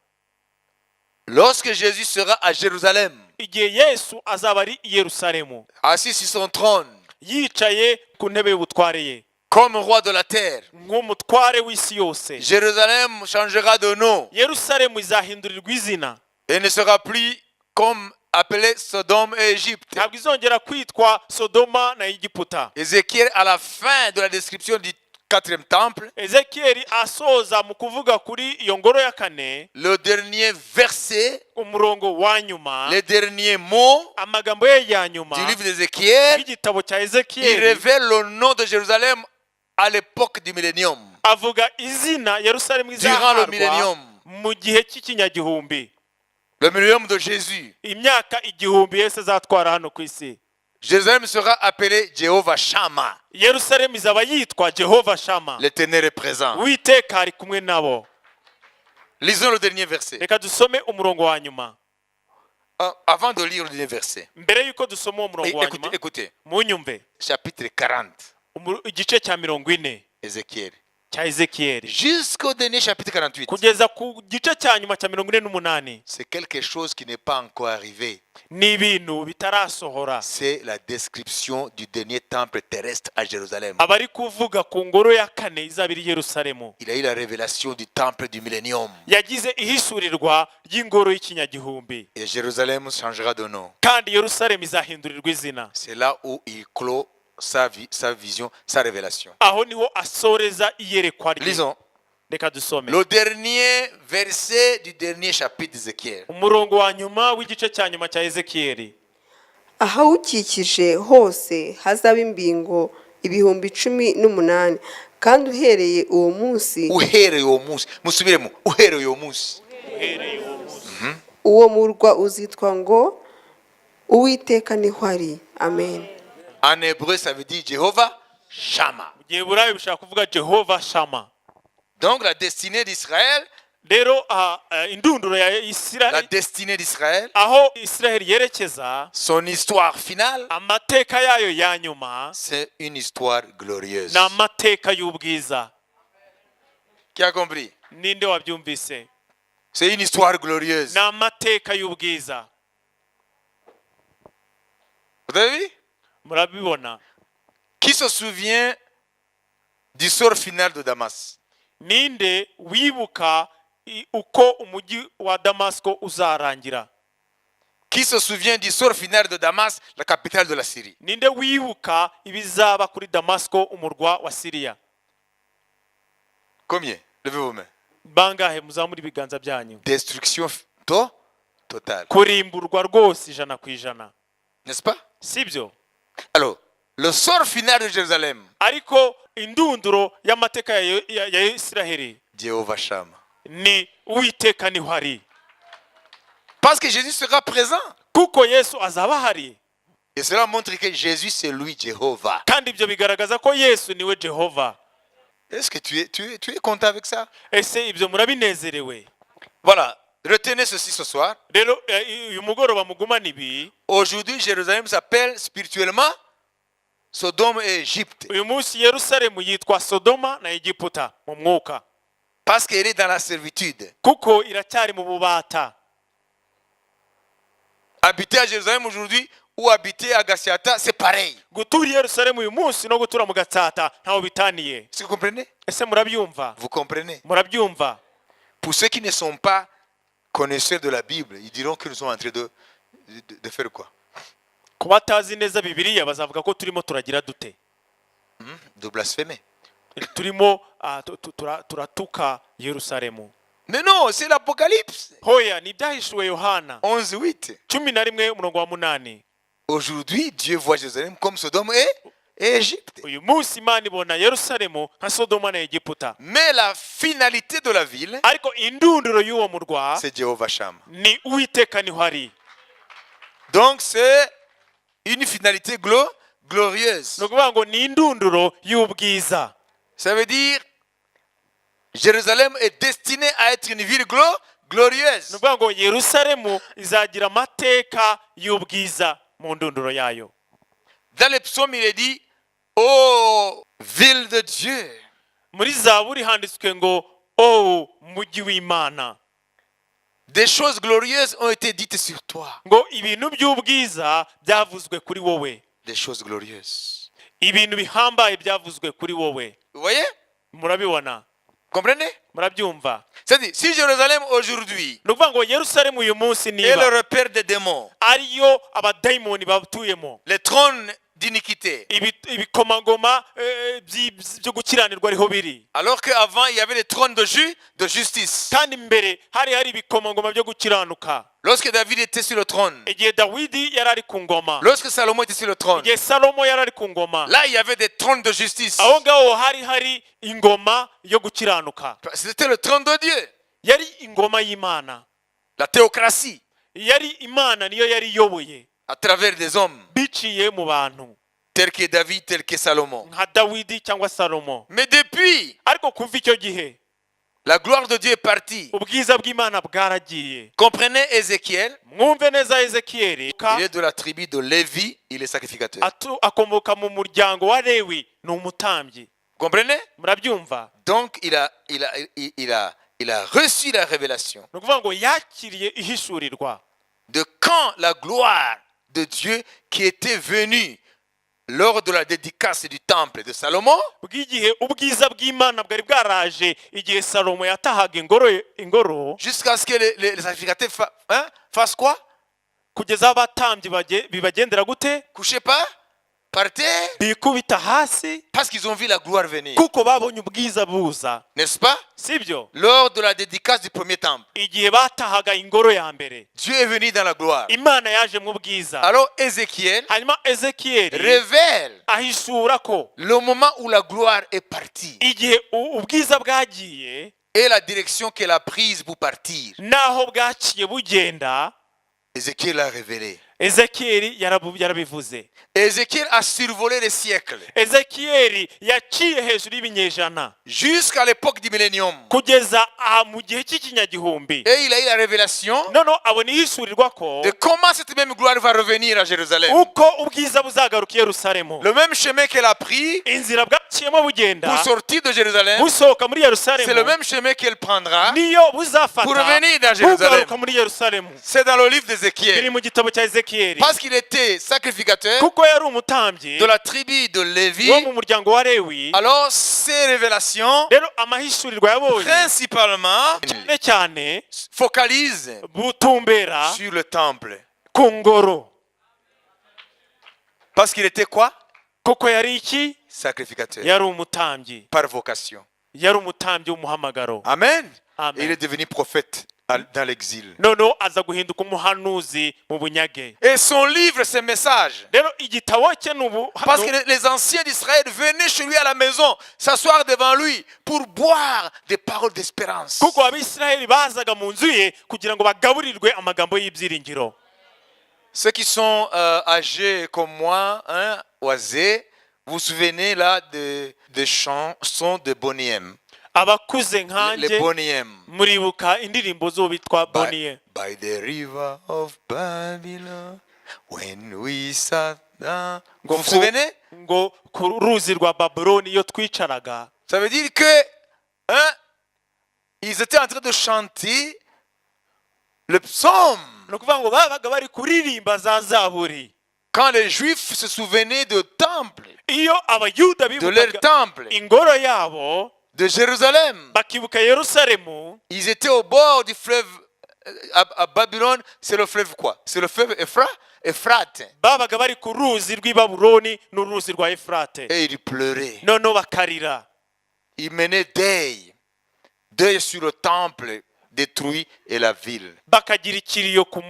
Lorsque Jésus sera à Jérusalem, Igihe Yesu azaba ari i Yerusalemu, assis sur son trône, yicaye ku ntebe y'ubutware ye, comme roi de la terre, nk'umutware w'isi yose. Jérusalem changera de nom Yerusalemu izahindurirwa izina. et ne sera plus comme appelé Sodome et Égypte. Ntabwo izongera kwitwa Sodoma na Egiputa. Ézéchiel, à la fin de la description du 4e temple, Ezekiyeli asoza mu kuvuga kuri iyo ngoro ya kane, le dernier verset, umurongo wa nyuma, les derniers mots amagambo ye ya nyuma du livre d'Ézéchiel, y'igitabo cya il Ezekiyeli révèle le nom de Jérusalem à l'époque du millénium. avuga izina Yerusalemu Durant le izaharwa millénium. mu gihe cy'ikinyagihumbi, Le millénium de Jésus. imyaka igihumbi Yesu azatwara hano ku isi. Jérusalem sera appelé Jéhovah Shammah. Yerusalemu izaba yitwa Jehova Shama. L'Éternel est présent. Uwiteka ari kumwe nabo. Lisons le dernier verset. Reka dusome umurongo wa nyuma. Avant de lire le dernier verset, Mbere yuko dusoma uwo murongo wa nyuma, écoutez, munyumve chapitre 40, igice cya 40 Ézéchiel, cya Ezekiyeli jusqu'au dernier chapitre 48. kugeza ku gice cya nyuma cya 48. C'est quelque chose qui n'est pas encore arrivé. Ni ibintu bitarasohora. C'est la description du dernier temple terrestre à Jérusalem. Abari kuvuga ku ngoro ya kane izaba iri Yerusalemu. Il a eu la révélation du temple du millénium. Yagize ihishurirwa ry'ingoro y'ikinyagihumbi. Et Jérusalem changera de nom. Kandi Yerusalemu izahindurirwa izina. C'est là où il clôt sa vision, sa révélation. Aho niho asoreza iyerekwa rye. Lisons Reka dusome. le dernier verset du dernier chapitre d'Ézéchiel. Umurongo wa nyuma w'igice cya nyuma cya Ezekiyeli. ahawukikije hose hazaba imbingo 18,000 kandi uhereye uwo munsi Uhereye uwo munsi. Musubiremo. Uhereye uwo munsi. uwo murwa uzitwa ngo Uwiteka niho ari. Amen. En hébreu, ça veut dire Jéhovah Shammah. Mu Giheburayo bishaka kuvuga Jehova Shama. Donc la destinée d'Israël, Rero indunduro ya la Isiraheli, destinée d'Israël, aho Isiraheli yerekeza, son histoire finale, amateka yayo ya nyuma c'est une histoire glorieuse. ni amateka y'ubwiza. Qui a compris? Ninde wabyumvise? C'est une histoire glorieuse. Ni amateka y'ubwiza. Vous avez vu? Murabibona? Qui se souvient du sort final de Damas? Ninde wibuka uko umujyi wa Damasko uzarangira? Qui se souvient du sort final de Damas, la capitale de la Syrie? Ninde wibuka ibizaba kuri Damasko umurwa wa Siriya? Combien? Levez vos mains. Bangahe muzamura ibiganza byanyu? Destruction totale. Kurimburwa rwose 100%. N'est-ce pas? Sibyo? Alors, le sort final de Jérusalem, Ariko indunduro y'amateka ya Isiraheli Jéhovah Shammah. ni Uwiteka niho ari. Parce que Jésus sera présent. kuko yesu azaba ahari. Et cela montre que Jésus, c'est lui, Jéhovah. Kandi ibyo bigaragaza ko yesu niwe jehova. Est-ce que tu es content avec ça? Ese ibyo murabinezerewe? Voilà. Retenez ceci ce soir. Rero uyu mugoroba mugumana ibi. Aujourd'hui, Jérusalem s'appelle spirituellement Sodome et Égypte. Uyu munsi Yerusalemu yitwa Sodoma na Egiputa mu mwuka. Parce qu'elle est dans la servitude. Kuko iracyari mu bubata. Habiter à Jérusalem aujourd'hui ou habiter à Gassiata, c'est pareil. Gutura i Yerusalemu uyu munsi no gutura mu Gatsata ntaho bitaniye. Est-ce que vous comprenez? Ese murabyumva? Vous comprenez? Murabyumva? Pour ceux qui ne sont pas connaisseurs de la Bible, ils diront que nous sommes en train de faire quoi? Ku batazi neza Bibiliya bazavuga ko turimo turagira dute? De blasphémer. Turimo turatuka Yerusalemu. Mais non, c'est l'Apocalypse. Hoya ni byahishuwe Yohana 11:8. 11:8. Aujourd'hui, Dieu voit Jérusalem comme Sodome et Égypte. Uyu munsi Imana ibona Yerusalemu nka Sodoma na Egiputa. Mais la finalité de la ville, Ariko indunduro y'uwo murwa c'est Jéhovah Shammah. ni Uwiteka niho ari. Donc c'est une finalité glorieuse. No kuvuga ngo ni indunduro y'ubwiza. Ça veut dire Jérusalem est destinée à être une ville glorieuse. No kuvuga ngo Yerusalemu izagira amateka y'ubwiza mu ndunduro yayo. Dans les psaumes, il est dit, oh, ville de Dieu. Muri Zaburi handitswe ngo o mujyi w'Imana. Des choses glorieuses ont été dites sur toi. Ngo ibintu by'ubwiza byavuzwe kuri wowe. Des choses glorieuses. Ibintu bihambaye byavuzwe kuri wowe. Vous voyez? Murabibona? Comprenez? Murabyumva? C'est-à-dire, si Jérusalem aujourd'hui No kuvuga ngo Yerusalemu uyu munsi est le niba repère des démons, ariyo abadayimoni batuyemo, les trônes d'iniquité, ibikomangoma byo gukiranirwa ariho biri, alors qu'avant il y avait les trônes de justice. kandi mbere hari ibikomangoma byo gukiranuka. Lorsque David était sur le trône, Igihe Dawidi yari ari ku ngoma, lorsque Salomon était sur le trône, igihe Salomo yari ari ku ngoma, là il y avait des trônes de justice. aho ngaho hari ingoma yo gukiranuka. C'était le trône de Dieu, Yari ingoma y'Imana. la théocratie, Yari Imana niyo yari iyoboye à travers des hommes, biciye mu bantu tels que David, tels que Salomon. nka Dawidi cyangwa Salomo. Mais depuis, Ariko kuva icyo gihe la gloire de Dieu est partie. ubwiza bw'Imana bwaragiye. Comprenez Ézéchiel, Mwumve neza Ezekiyeli, il est de la tribu de Lévi, il est sacrificateur. akomoka mu muryango wa Lewi, ni umutambyi. Comprenez? Murabyumva? Donc il a reçu la révélation Ni ukuvuga ngo yakiriye ihishurirwa de quand la gloire de Dieu qui était venue lors de la dédicace du temple de Salomon bw'igihe ubwiza bw'Imana bwari bwaraje igihe Salomo yatahaga ingoro jusqu'à ce que les sacrificateurs fassent quoi? kugeza abatambyi bibagendera gute? Couchez pas? Par terre? Bikubita hasi Parce qu'ils ont vu la gloire venir. kuko babonye ubwiza buza. N'est-ce pas? Sibyo? Lors de la dédicace du premier temple, Igihe batahaga ingoro ya mbere, Dieu est venu dans la gloire. Imana yaje mu bwiza. Alors Ézéchiel Hanyuma Ezekiyeli révèle ahishura ko le moment où la gloire est partie igihe ubwiza bwagiye et la direction qu'elle a prise pour partir. naho bwaciye bugenda, Ézéchiel a révélé. Ezekiyeli yarabivuze. Ézéchiel a survolé les siècles Ezekiyeli yaciye hejuru y'ibinyejana jusqu'à l'époque du millénium. kugeza mu gihe cy'ikinyagihumbi. Et il a eu la révélation Noneho abona ihishurirwa ko de comment cette même gloire va revenir à Jérusalem. uko ubwiza buzagaruka i Yerusalemu. Le même chemin qu'elle a pris Inzira bwaciyemo bugenda pour sortir de Jérusalem, busohoka muri c'est le Yerusalemu même chemin qu'elle prendra niyo buzafata pour revenir dans Jérusalem. bugaruka muri Yerusalemu. C'est dans le livre Biri d'Ézéchiel. mu gitabo cya Ezekiyeli. Parce qu'il était sacrificateur Kuko yari umutambyi de la tribu de Lévi, wo mu muryango wa Lewi. alors ces révélations Rero amahishurirwa yabonye principalement cyane cyane focalisent butumbera sur le temple. ku ngoro. Parce qu'il était quoi? Kuko yari iki? Sacrificateur. Yari umutambyi. Par vocation. Yari umutambyi w'umuhamagaro. Amen. Amen. Et il est devenu prophète dans l'exil. Noneho aza guhinduka umuhanuzi mu bunyage. Et son livre, ses messages. Rero igitabo cye ni ubu Parce que les anciens d'Israël venaient chez lui à la maison, s'asseoir devant lui pour boire des paroles d'espérance. kuko Abisirayeli bazaga mu nzu ye kugira ngo bagaburirwe amagambo y'ibyiringiro. Ceux qui sont âgés comme moi, hein, oisés, vous vous souvenez là des chansons de Boney M. abakuze Les nkanjye Boney M. muribuka indirimbo zo bitwa Bonnie. By the river of Babylon, when we sat down. Vous vous souvenez? ngo ku ruzi rwa Babuloni iyo twicaraga. Ça veut dire que, hein, ils étaient en train de chanter le psaume. ni ukuvuga ngo babaga bari kuririmba za zaburi Quand les Juifs se souvenaient du temple, iyo abayuda de leur bibukaga temple, ingoro yabo de Jérusalem, bakibuka Yerusalemu, ils étaient au bord du fleuve à Babylone. C'est le fleuve quoi? C'est le fleuve Ephrate. babaga bari ku ruzi rw'i Babuloni n'uruzi rwa Efurate. Et ils pleuraient. noneho bakarira, Ils menaient deuil sur le temple détruit et la ville. bakagira ikiriyo ku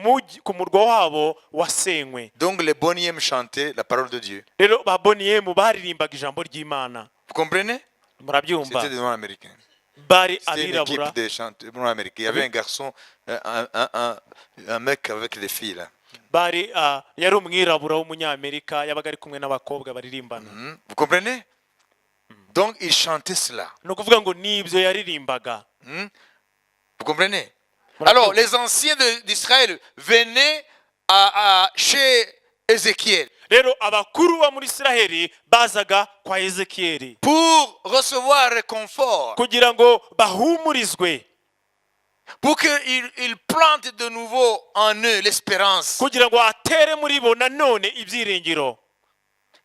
murwa wabo wasenywe. Donc les Boney M chantaient la parole de Dieu. rero ba Boniyemu baririmbaga ijambo ry'Imana. Vous comprenez? murabyumva? C'était des Noirs américains. bari C'était une abirabura. équipe de chanteurs Noirs américains. Il y avait un garçon, un mec avec des filles là. bari yari umwirabura w'umunyamerika yabaga ari kumwe n'abakobwa baririmbana. Vous comprenez? Donc ils chantaient cela. ni ukuvuga ngo nibyo yaririmbaga. Vous comprenez? Alors les anciens d'Israël venaient chez Ézéchiel rero abakuru bo muri Isiraheli bazaga kwa Ezekiyeli pour recevoir réconfort, kugira ngo bahumurizwe, pour qu'il plante de nouveau en eux l'espérance. kugira ngo atere muri bo nanone ibyiringiro,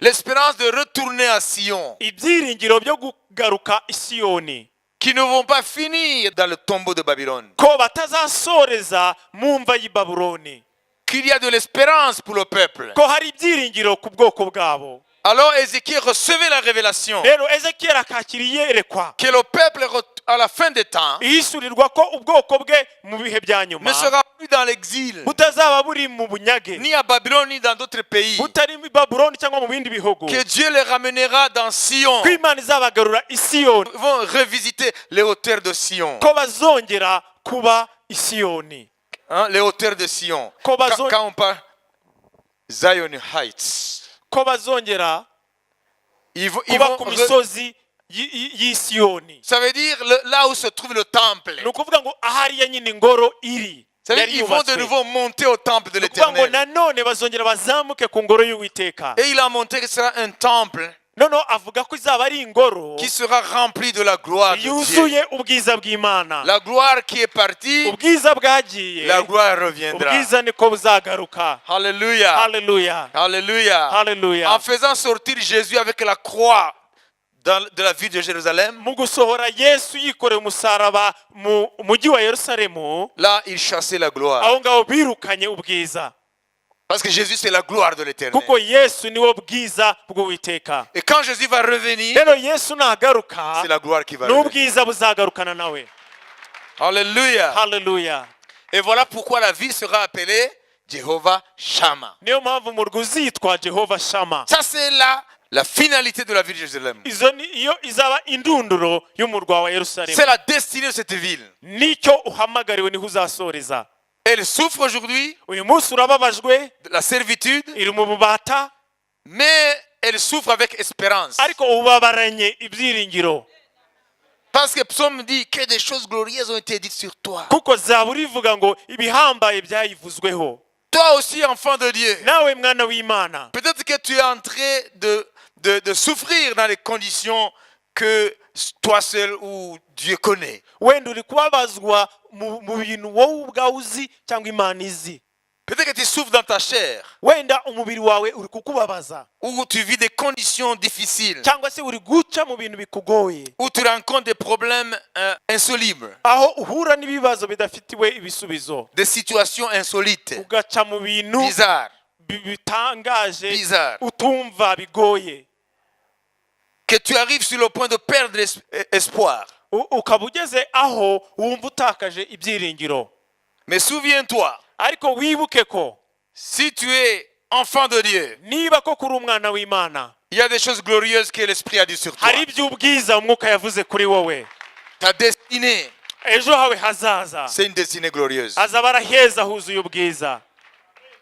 L'espérance de retourner à Sion, ibyiringiro byo kugaruka i Siyoni, qui ne vont pas finir dans le tombeau de Babylone. ko batazasoreza mu mva y'i Babuloni, Qu'il y a de l'espérance pour le peuple. ko hari ibyiringiro ku bwoko bwabo. Alors Ézéchiel recevait la révélation rero Ezekiyeli akakira iyerekwa que le peuple à la fin des temps ihishurirwa ko ubwoko bwe mu bihe bya nyuma ne sera plus dans l'exil, butazaba buri mu bunyage, ni à Babylone, ni dans d'autres pays. butari i Babuloni cyangwa mu bindi bihugu, Que Dieu les ramènera dans Sion. ko Imana izabagarura i Siyoni, Ils vont revisiter les hauteurs de Sion. ko bazongera kuba i Siyoni, Hein, les hauteurs de Sion. ko Quand on parle Zion Heights, ko bazongera ils kuba vont ku misozi y'i Siyoni. ça veut dire là où se trouve le temple. ni ukuvuga ngo ahariya nyine ingoro iri Ça veut dire yari qu'ils vont de yubatswe. nouveau monter au temple de ni ukuvuga ngo l'Éternel. nanone bazongera bazamuke ku ngoro y'Uwiteka. Et il a montré que ce sera un temple noneho avuga ko izaba ari ingoro qui sera rempli de la gloire de Dieu. yuzuye ubwiza bw'Imana. La gloire qui est partie, ubwiza bwagiye, la gloire reviendra. ubwiza niko buzagaruka. Alléluia. Haleluya, Alléluia. haleluya. En faisant sortir Jésus avec la croix de la ville de Jérusalem, mu gusohora Yesu yikoreye umusaraba mu mujyi wa Yerusalemu, là, il chassait la gloire. aho ngaho birukanye ubwiza, Parce que Jésus, c'est la gloire de l'Éternel. kuko Yesu niwo bwiza bw'Uwiteka. Et quand Jésus va revenir, rero Yesu nagaruka c'est la gloire qui va revenir. n'ubwiza buzagarukana nawe. Alléluia. Haleluya. Et voilà pourquoi la ville sera appelée Jéhovah Shammah. niyo mpamvu umurwa uzitwa Jehova Shama. Ça, c'est la finalité de la ville de Jérusalem. izo ni iyo izaba indunduro y'umurwa wa Yerusalemu. C'est la destinée de cette ville. nicyo uhamagariwe niho uzasoreza. Elle souffre aujourd'hui uyu munsi urababajwe, de la servitude, iri mu bubata, mais elle souffre avec espérance. ariko ubabaranye ibyiringiro, Parce que Psaume dit que des choses glorieuses ont été dites sur toi. kuko zaburi ivuga ngo ibihambaye byayivuzweho. Toi aussi, enfant de Dieu, nawe mwana w'Imana, peut-être que tu es en train de souffrir dans les conditions que toi seul ou Dieu connaît. wenda uri kubabazwa mu bintu wowe ubwawe uzi cyangwa Imana izi. Peut-être que tu souffres dans ta chair, wenda umubiri wawe uri kukubabaza, ou tu vis des conditions difficiles, cyangwa se uri guca mu bintu bikugoye, où tu rencontres des problèmes insolubles, aho uhura n'ibibazo bidafitiwe ibisubizo, des situations insolites, ugaca mu bintu bizarres, bitangaje bizarres, utumva bigoye, que tu arrives sur le point de perdre espoir. ukaba ugeze aho wumva utakaje ibyiringiro. Mais souviens-toi, ariko wibuke ko si tu es enfant de Dieu, niba ko kuri umwana w'Imana, il y a des choses glorieuses que l'Esprit a dit sur toi. hari iby'ubwiza umwuka yavuze kuri wowe. Ta destinée, ejo hawe hazaza c'est une destinée glorieuse. hazaba araheza huzuye ubwiza.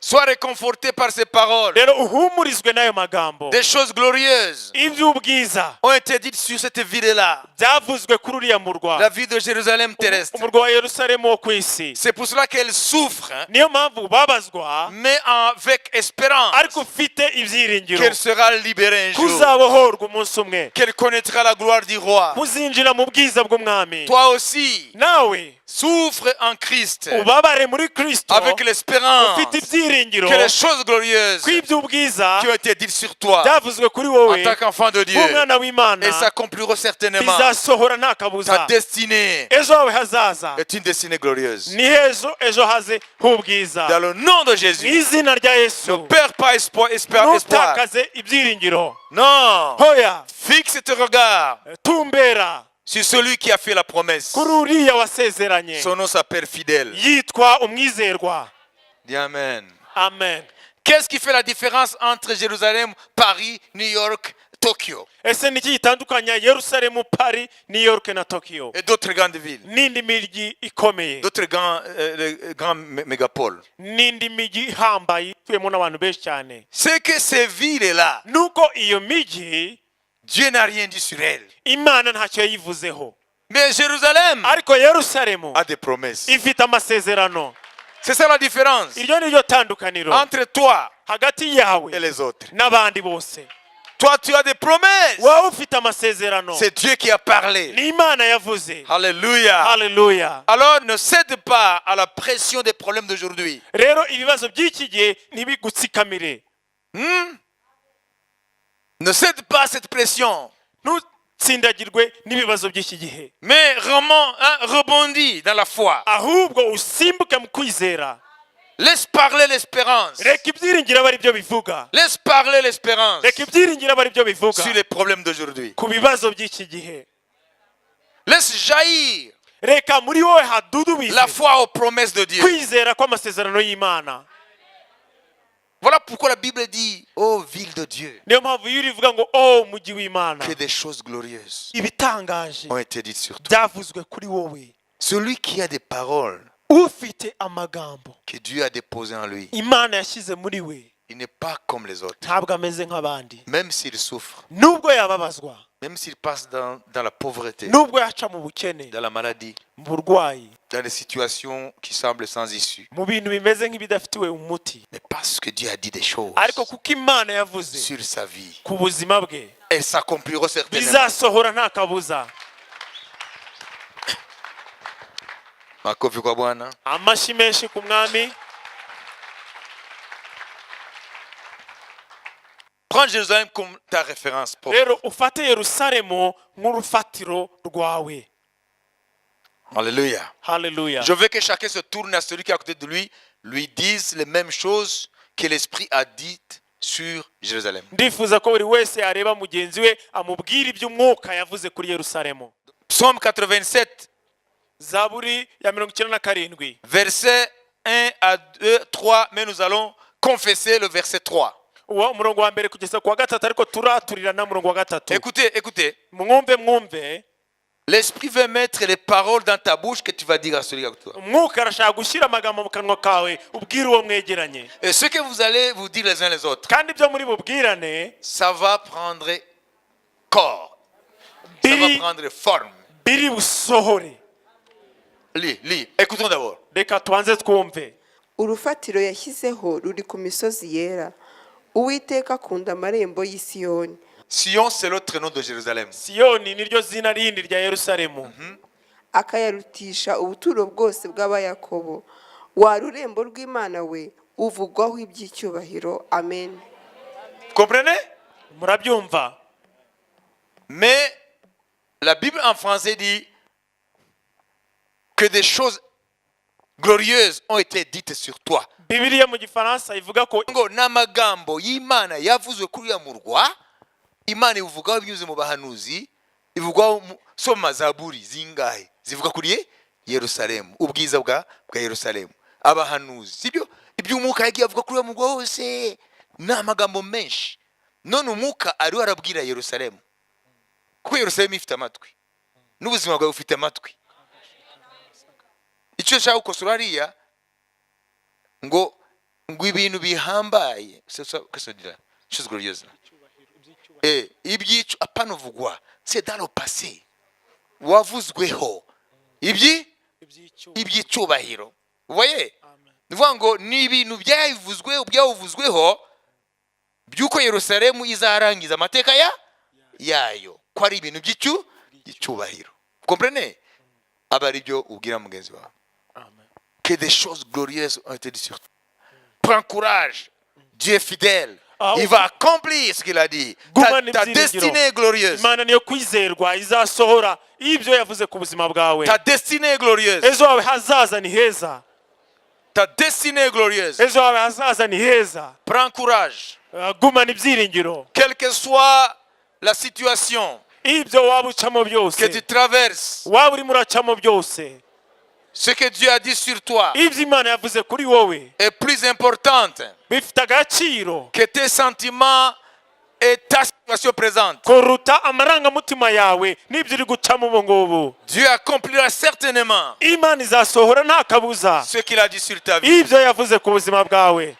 Sois réconforté par ces paroles. rero uhumurizwe n'ayo magambo. Des choses glorieuses Iby'ubwiza ont été dites sur cette ville-là. byavuzwe kuri uriya murwa, La ville de Jérusalem terrestre. umurwa wa Yerusalemu wo ku isi. C'est pour cela qu'elle souffre, hein, Niyo mpamvu babazwa mais avec espérance ariko ufite ibyiringiro qu'elle sera libérée un jour, kuzabohorwa umunsi umwe, qu'elle connaîtra la gloire du roi. muzinjira mu bwiza bw'umwami. Toi aussi, Nawe souffre en Christ ubabare muri Kristo avec l'espérance ufite ibyiringiro que les choses glorieuses kw'iby'ubwiza qui ont été dites sur toi byavuzwe kuri en wowe tant qu'enfant de Dieu, nk'umwana w'Imana elles s'accompliront certainement. bizasohora nta Ta kabuza. destinée Ejo hawe hazaza est une destinée glorieuse. ni ejo haze h'ubwiza. Dans le nom de Mu Jésus, izina rya ne Yesu perds pas espoir. ntutakaze ibyiringiro. Non, Hoya fixe tes regards tumbera sur celui qui a fait la promesse. kuri uriya wasezeranye, Son nom s'appelle fidèle. yitwa umwizerwa. Dis Amen. Amen. Qu'est-ce qui fait la différence entre Jérusalem, Paris, New York, Tokyo Ese niki gitandukanya Yerusalemu, Paris, New York na Tokyo et d'autres grandes villes, n'indi mijyi ikomeye, d'autres grands mégapoles? n'indi mijyi ihambaye ituyemo n'abantu benshi cyane? C'est que ces villes-là, Nuko iyo mijyi Dieu n'a rien dit sur elles. Imana ntacyo yayivuzeho, Mais Jérusalem ariko Yerusalemu a des promesses. ifite amasezerano. C'est ça la différence Iryo ni ryo tandukaniro entre toi hagati et yawe les autres. n'abandi bose. Toi, tu as des promesses. Wowe ufite amasezerano, C'est Dieu qui a parlé. ni Imana yavuze. Alléluia. Haleluya. Alors ne cède pas à la pression des problèmes d'aujourd'hui. Rero ibibazo by'iki gihe ntibigutsikamire, Ne cède pas à cette pression. ntutsindagirwe n'ibibazo by'iki gihe, Mais rebondis dans la foi. ahubwo usimbuke mu kwizera. Laisse parler l'espérance. Reka ibyiringiro aba ari byo bivuga, Laisse parler l'espérance reka ibyiringiro aba ari byo bivuga sur les problèmes d'aujourd'hui. ku bibazo by'iki gihe. Laisse jaillir Reka muri wowe hadudubize la foi aux promesses de Dieu. kwizera kw'amasezerano y'Imana. Voilà pourquoi la Bible dit, ô ville de Dieu, Niyo mpamvu iyo urivuga ngo o mujyi w'Imana, que des choses glorieuses ibitangaje ont été dites sur toi. byavuzwe kuri wowe. Celui qui a des paroles Ufite amagambo que Dieu a déposées en lui, Imana yashyize muri we il n'est pas comme les autres. ntabwo ameze nk'abandi. Même s'il souffre, Nubwo yababazwa, même s'il passe dans la pauvreté, nubwo yaca mu bukene, dans la maladie, mu burwayi, dans des situations qui semblent sans issue. mu bintu bimeze nk'ibidafitiwe umuti, Mais parce que Dieu a dit des choses ariko kuko Imana yavuze sur sa vie, ku buzima bwe, elles s'accompliront certainement. bizasohora nta kabuza. Makofi kwa Bwana. Amashyi menshi ku mwami. Prends Jérusalem comme ta référence propre. Rero ufate Yerusalemu nk'urufatiro rwawe. Alléluia. Haleluya. Je veux que chacun se tourne à celui qui est à côté de lui dise les mêmes choses que l'Esprit a dites sur Jérusalem. Ndifuza ko buri wese areba mugenzi we amubwira iby'umwuka yavuze kuri Yerusalemu. Psaume 87, Zaburi ya 97, versets 1 à 2, 3, mais nous allons confesser le verset 3. uwo umurongo wa mbere kugeza ku wa gatatu, ariko turaturirana umurongo wa gatatu. Écoutez. Mwumve. L'Esprit veut mettre les paroles dans ta bouche que tu vas dire à celui avec toi. Umwuka arashaka gushyira amagambo mu kanwa kawe ubwira uwo mwegeranye. Et ce que vous allez vous dire les uns les autres, Kandi ibyo muri bubwirane ça va prendre corps. Ça va prendre forme. biri busohore. Lis. Écoutons d'abord. Reka tubanze twumve. urufatiro yashyizeho ruri ku misozi yera, uwiteka akunda amarembo y'i Siyoni. Sion, c'est l'autre nom de Jérusalem. Siyoni niryo zina rindi rya Yerusalemu. Akayarutisha ubuturo bwose bw'abayakobo. Wa rurembo rw'Imana we, uvugwaho iby'icyubahiro. Amen. Comprenez? Murabyumva? Mais la Bible en français dit que des choses glorieuses ont été dites sur toi. Bibiliya mu Gifaransa ivuga ko Ngo n'amagambo y'Imana yavuzwe kuri ya murwa, Imana ivugaho binyuze mu bahanuzi, ivugaho soma zaburi zingahe zivuga kuri Yerusalemu, ubwiza bwa Yerusalemu, abahanuzi, sibyo? Iby'umwuka yagiye avuga kuri ya murwa hose, n'amagambo menshi. None umwuka ariho arabwira Yerusalemu, kuko Yerusalemu ifite amatwi, n'ubuzima bwawe bufite amatwi. Icyo nshaka gukosora hariya ngo ngo ibintu bihambaye, c'est ça que ça dit là, chose glorieuse. Et ibyicu apana uvugwa, c'est dans le passé. Wavuzweho iby'icyubahiro. Vous voyez? Nivuga ngo ni ibintu byavuzweho byuko Yerusalemu izarangiza amateka yayo, ko ari ibintu by'icyubahiro. Vous comprenez? Aba ari byo ubwira mugenzi wawe. Que des choses glorieuses ont été dites sur toi. Prends courage. Dieu est fidèle. Il va accomplir ce qu'il a dit. Ta destinée est glorieuse. Imana niyo kwizerwa izasohora ibyo yavuze ku buzima bwawe. Ta destinée est glorieuse. Ejo hawe hazaza ni heza. Ta destinée est glorieuse. Ejo hawe hazaza ni heza. Prends courage. Gumana ibyiringiro. Quelle que soit la situation Ibyo waba ucamo byose. que tu traverses, Waba urimo uracamo byose. ce que Dieu a dit sur toi Ibyo Imana yavuze kuri wowe est plus importante bifite agaciro que tes sentiments et ta situation présente. kuruta amarangamutima yawe n'ibyo uri gucamo ubu ngubu. Dieu accomplira certainement Imana izasohora nta kabuza ce qu'il a dit sur ta vie. ibyo yavuze ku buzima bwawe.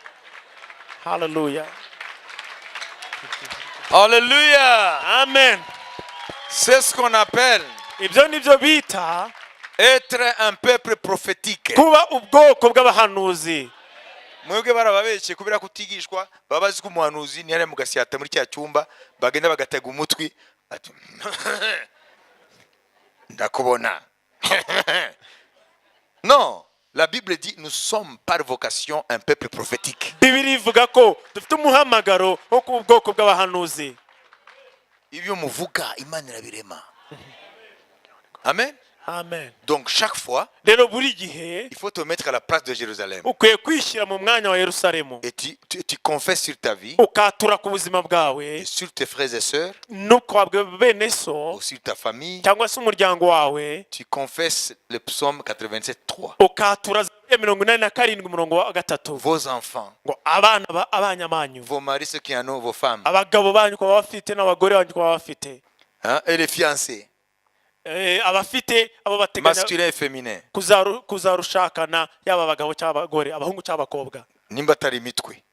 Hallelujah. Alléluia. Amen. C'est ce qu'on appelle Ibyo nibyo bita être un peuple prophétique. kuba ubwoko bw'abahanuzi. Mwebwe barababeshye kubera kutigishwa, baba bazi ko umuhanuzi ni yari mu gasiyata muri cya cyumba bagenda bagatega umutwi ati ndakubona. Non, la Bible dit nous sommes par vocation un peuple prophétique. Bibiri ivuga ko dufite umuhamagaro wo kuba ubwoko bw'abahanuzi. Ibyo muvuga Imana irabirema. Amen. Amen. Donc chaque fois, Rero buri gihe il faut te mettre à la place de Jérusalem. ukwiye kwishyira mu mwanya wa Yerusalemu. Et tu confesses sur ta vie, Ukatura ku buzima bwawe et sur tes frères et sœurs, nuko wabwe bene so ou sur ta famille. cyangwa se umuryango wawe. Tu confesses le psaume 87:3. Ukatura Zaburi 87 umurongo wa 3. Vos enfants, Ngo abana abanyamanyu, vos maris, ceux qui en ont, vos femmes, abagabo banyu ko bafite n'abagore banyu ko bafite, hein, et les fiancés, abafite abo bateganya masculins et féminins. kuzarushakana yaba abagabo cyangwa abagore, abahungu cyangwa abakobwa. Nimba atari imitwe.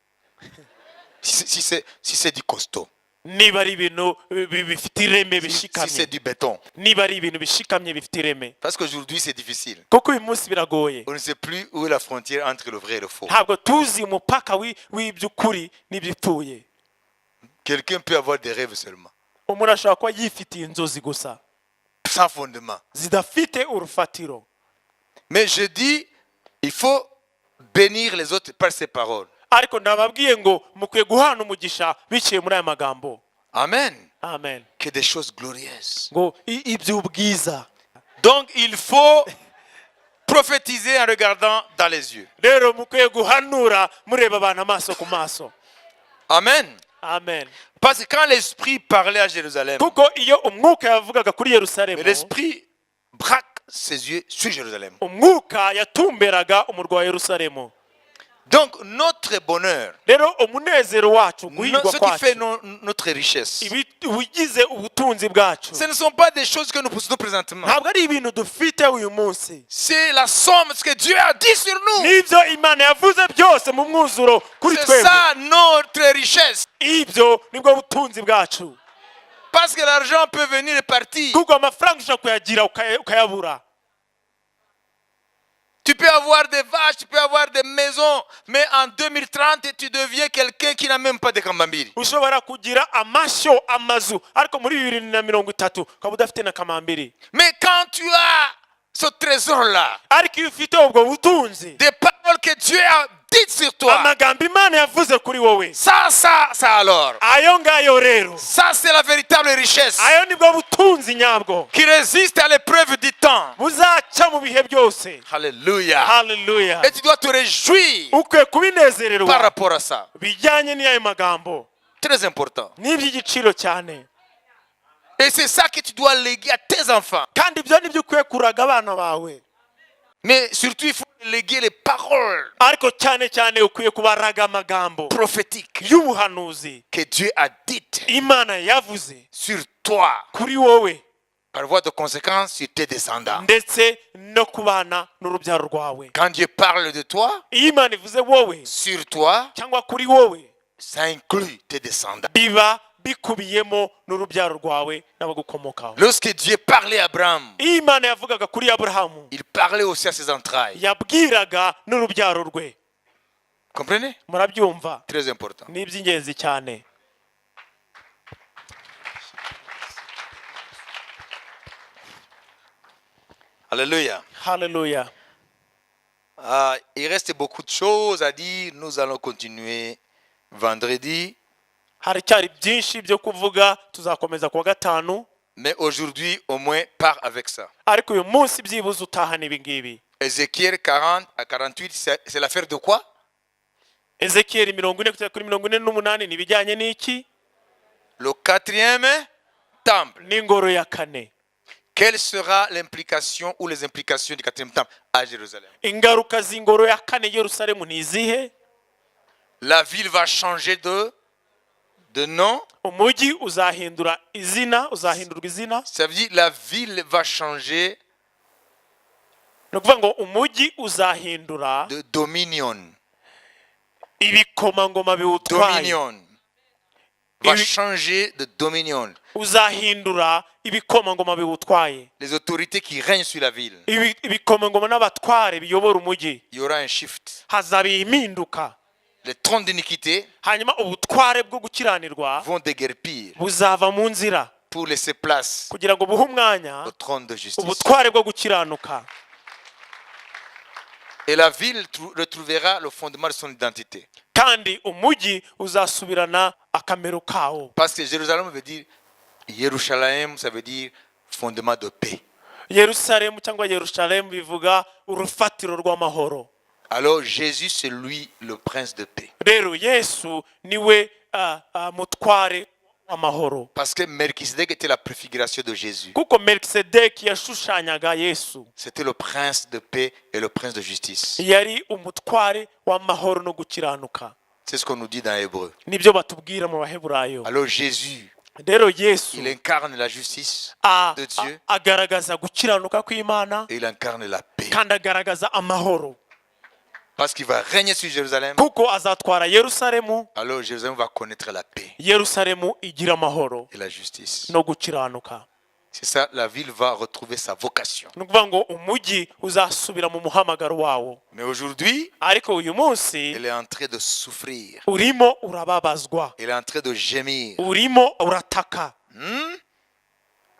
Si c'est du costaud, Niba ari ibintu bifite ireme si c'est bishikamye, du béton. niba ari ibintu bishikamye bifite ireme. Parce qu'aujourd'hui c'est difficile. Kuko uyu munsi biragoye, On ne sait plus où est la frontière entre le vrai et le faux. ntabwo tuzi umupaka w'iby'ukuri n'ibyipfuye. Quelqu'un peut avoir des rêves seulement, Umuntu ashobora kuba yifitiye inzozi gusa sans fondement. zidafite urufatiro. Mais je dis, il faut bénir les autres par ces paroles. Ariko ndababwiye ngo mukwiye guhana umugisha biciye muri aya magambo. Amen. Amen. Que des choses glorieuses. Ngo iby'ubwiza. Donc il faut prophétiser en regardant dans les yeux. Rero mukwiye guhanura mureba abantu amaso ku maso. Amen. Amen. Parce que quand l'Esprit parlait à Jérusalem, Kuko iyo umwuka yavugaga kuri Yerusalemu, l'Esprit braque ses yeux sur Jérusalem. umwuka yatumberaga umurwa wa Yerusalemu. Donc notre bonheur, Rero umunezero wacu, guhirwa ce qui fait kwacu, notre richesse, ibigize ubutunzi bwacu, ce ne sont pas des choses que nous possédons présentement. ntabwo ari ibintu dufite uyu munsi. C'est la somme de ce que Dieu a dit sur nous. Nibyo Imana yavuze byose mu mwuzuro kuri C'est twebwe. ça notre richesse. Ibyo nibwo butunzi bwacu. Parce que l'argent peut venir et partir. Kuko amafaranga ushobora kuyagira ukayabura. Tu peux avoir des vaches, tu peux avoir des maisons, mais en 2030, tu deviens quelqu'un qui n'a même pas de kambambiri. Ushobora kugira amashyo amazu ariko muri 2030 ukaba udafite na kamambiri. Mais quand tu as ce trésor-là, Ariko iyo ufite ubwo butunzi, des paroles que Dieu a dites sur toi, amagambo Imana yavuze kuri wowe, ça alors, ayo ngayo rero, ça c'est la véritable richesse ayo nibwo butunzi nyabwo qui résiste à l'épreuve du temps. buzaca mu bihe byose. Alléluia. Hallelujah. Et tu dois te réjouir Ukwiye par kubinezererwa rapport à ça. bijyanye n'ayo magambo. Très important. N'iby'igiciro cyane. Et c'est ça que tu dois léguer à tes enfants. Kandi ibyo nibyo ukwiye kuraga abana bawe. Mais surtout, il faut léguer les paroles Ariko cyane cyane ukwiye kubaraga amagambo prophétiques y'ubuhanuzi que Dieu a dites Imana yavuze sur toi. kuri wowe. par voie de conséquence sur tes descendants. ndetse no kubana n'urubyaro rwawe. Quand Dieu parle de toi, iyo Imana ivuze wowe sur toi, cyangwa kuri wowe, ça inclut tes descendants. biba bikubiyemo n'urubyaro rwawe n'abagukomokaho. Lorsque Dieu parlait à Abraham, iyo Imana yavugaga kuri Aburahamu, il parlait aussi à ses entrailles. yabwiraga n'urubyaro rwe. Comprenez? Murabyumva? Très important. Ni iby'ingenzi cyane. Alléluia. Haleluya. Il reste beaucoup de choses à dire. Nous allons continuer vendredi. Haracyari byinshi byo kuvuga, tuzakomeza kuwa gatanu, Mais aujourd'hui, au moins, pars avec ça. ariko uyu munsi byibuze utahana ibi ngibi. Ézéchiel 40 à 48, c'est l'affaire de quoi? Ezekiyeli 40 kugera kuri 48 ni ibijyanye n'iki? Le quatrième temple. N'ingoro ya kane. Quelle sera l'implication ou les implications du quatrième temple à Jérusalem? Ingaruka z'ingoro ya kane i Yerusalemu ni izihe? La ville va changer de nom. Umujyi uzahindurwa izina. Ça veut dire la ville va changer Ni ukuvuga ngo umujyi uzahindura de dominion. ibikomangoma biwutwaye. Dominion. Va changer de dominion. Uzahindura ibikomangoma biwutwaye. Les autorités qui règnent sur la ville. Ibikomangoma n'abatware biyobora umujyi. Il y aura un shift. Hazaba impinduka. Les trônes d'iniquité Hanyuma ubutware bwo gukiranirwa vont déguerpir buzava mu nzira pour laisser place kugira ngo buhe umwanya au trône de justice. ubutware bwo gukiranuka. Et la ville retrouvera le fondement de son identité. Kandi umujyi uzasubirana akamero kawo. Parce que Jérusalem veut dire, Yerushalayim, ça veut dire fondement de paix. Yerusalemu cyangwa Yerusalemu bivuga urufatiro rw'amahoro. Alors Jésus, c'est lui le prince de paix. Rero Yesu niwe mutware w'amahoro. Parce que Melchisedec était la préfiguration de Jésus. Kuko Melkisedeki yashushanyaga Yesu. C'était le prince de paix et le prince de justice. Yari umutware w'amahoro no gukiranuka. C'est ce qu'on nous dit dans Hébreu. Nibyo batubwira mu Baheburayo. Alors Jésus, Rero Yesu il incarne la justice de Dieu agaragaza gukiranuka kw'Imana et il incarne la paix. kandi agaragaza amahoro. Parce qu'il va régner sur Jérusalem. Kuko azatwara Yerusalemu, Alors Jérusalem va connaître la paix Yerusalemu igira amahoro et la justice. no gukiranuka. C'est ça, la ville va retrouver sa vocation. Ni ukuvuga ngo umujyi uzasubira mu muhamagaro wawo. Mais aujourd'hui, Ariko uyu munsi elle est en train de souffrir. urimo urababazwa, Elle est en train de gémir. urimo urataka.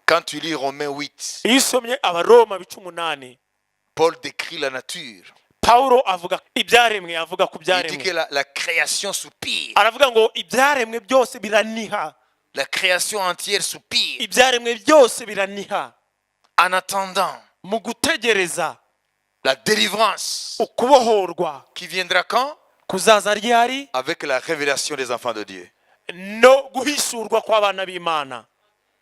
Quand tu lis Romains 8, Iyo usomye Abaroma 8:8, Paul décrit la nature. Pawulo avuga ibyaremwe, avuga ku Il dit byaremwe. que la création soupire. Aravuga ngo ibyaremwe byose biraniha. La création entière soupire. Ibyaremwe byose biraniha En attendant mu gutegereza la délivrance ukubohorwa qui viendra quand? kuzaza ryari Avec la révélation des enfants de Dieu. no guhishurwa kw'abana b'Imana.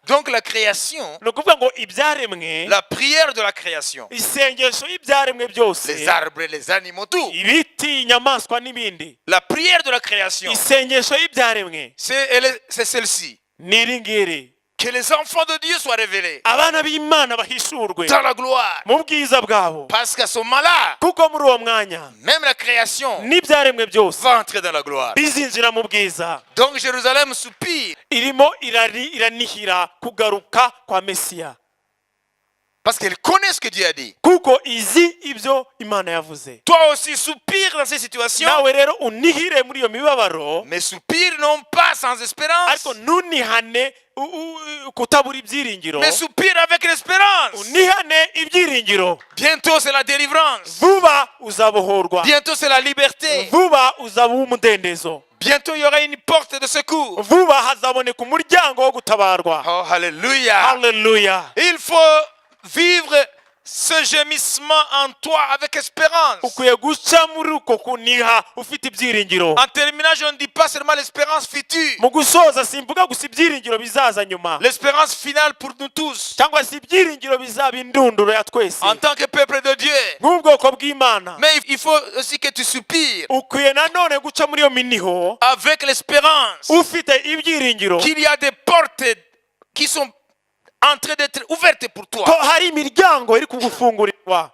Donc la création, Ni ukuvuga ngo ibyaremwe, la prière de la création, isengesho y'ibyaremwe byose, les arbres, les animaux, tout. ibiti, inyamaswa n'ibindi, La prière de la création, isengesho y'ibyaremwe c'est celle-ci. ni iri ngiri. Que les enfants de Dieu soient révélés Abana b'Imana bahishurwe dans la gloire. mu bwiza bwabo. Parce qu'à ce moment-là, Kuko muri uwo mwanya même la création n'ibyaremwe byose va entrer dans la gloire. bizinjira mu bwiza. Donc Jérusalem soupire. Irimo iranihira kugaruka kwa Mesiya. Parce qu'elle connaît ce que Dieu a dit. Kuko izi ibyo Imana yavuze. Toi aussi soupire dans ces situations. Nawe rero unihire muri iyo mibabaro, Mais soupire non pas sans espérance. ariko ntunihane kutabura ibyiringiro, Mais soupire avec l'espérance. unihane ibyiringiro. Bientôt c'est la délivrance. Vuba uzabohorwa, Bientôt c'est la liberté. vuba uzaba umudendezo, Bientôt il y aura une porte de secours. vuba hazaboneka umuryango wo gutabarwa. Oh, hallelujah. Haleluya. Il faut vivre ce gémissement en toi avec espérance. Ukwiye guca muri uko kuniha ufite ibyiringiro. En terminant, je ne dis pas seulement l'espérance future. Mu gusoza simvuga gusa ibyiringiro bizaza nyuma, L'espérance finale pour nous tous. cyangwa si ibyiringiro bizaba indunduro ya twese En tant que peuple de Dieu. nk'ubwoko bw'Imana. Mais il faut aussi que tu soupires Ukwiye nanone guca muri iyo miniho avec l'espérance ufite ibyiringiro qu'il y a des portes qui sont en train d'être ouverte pour toi. ko hari imiryango iri kugufungurirwa,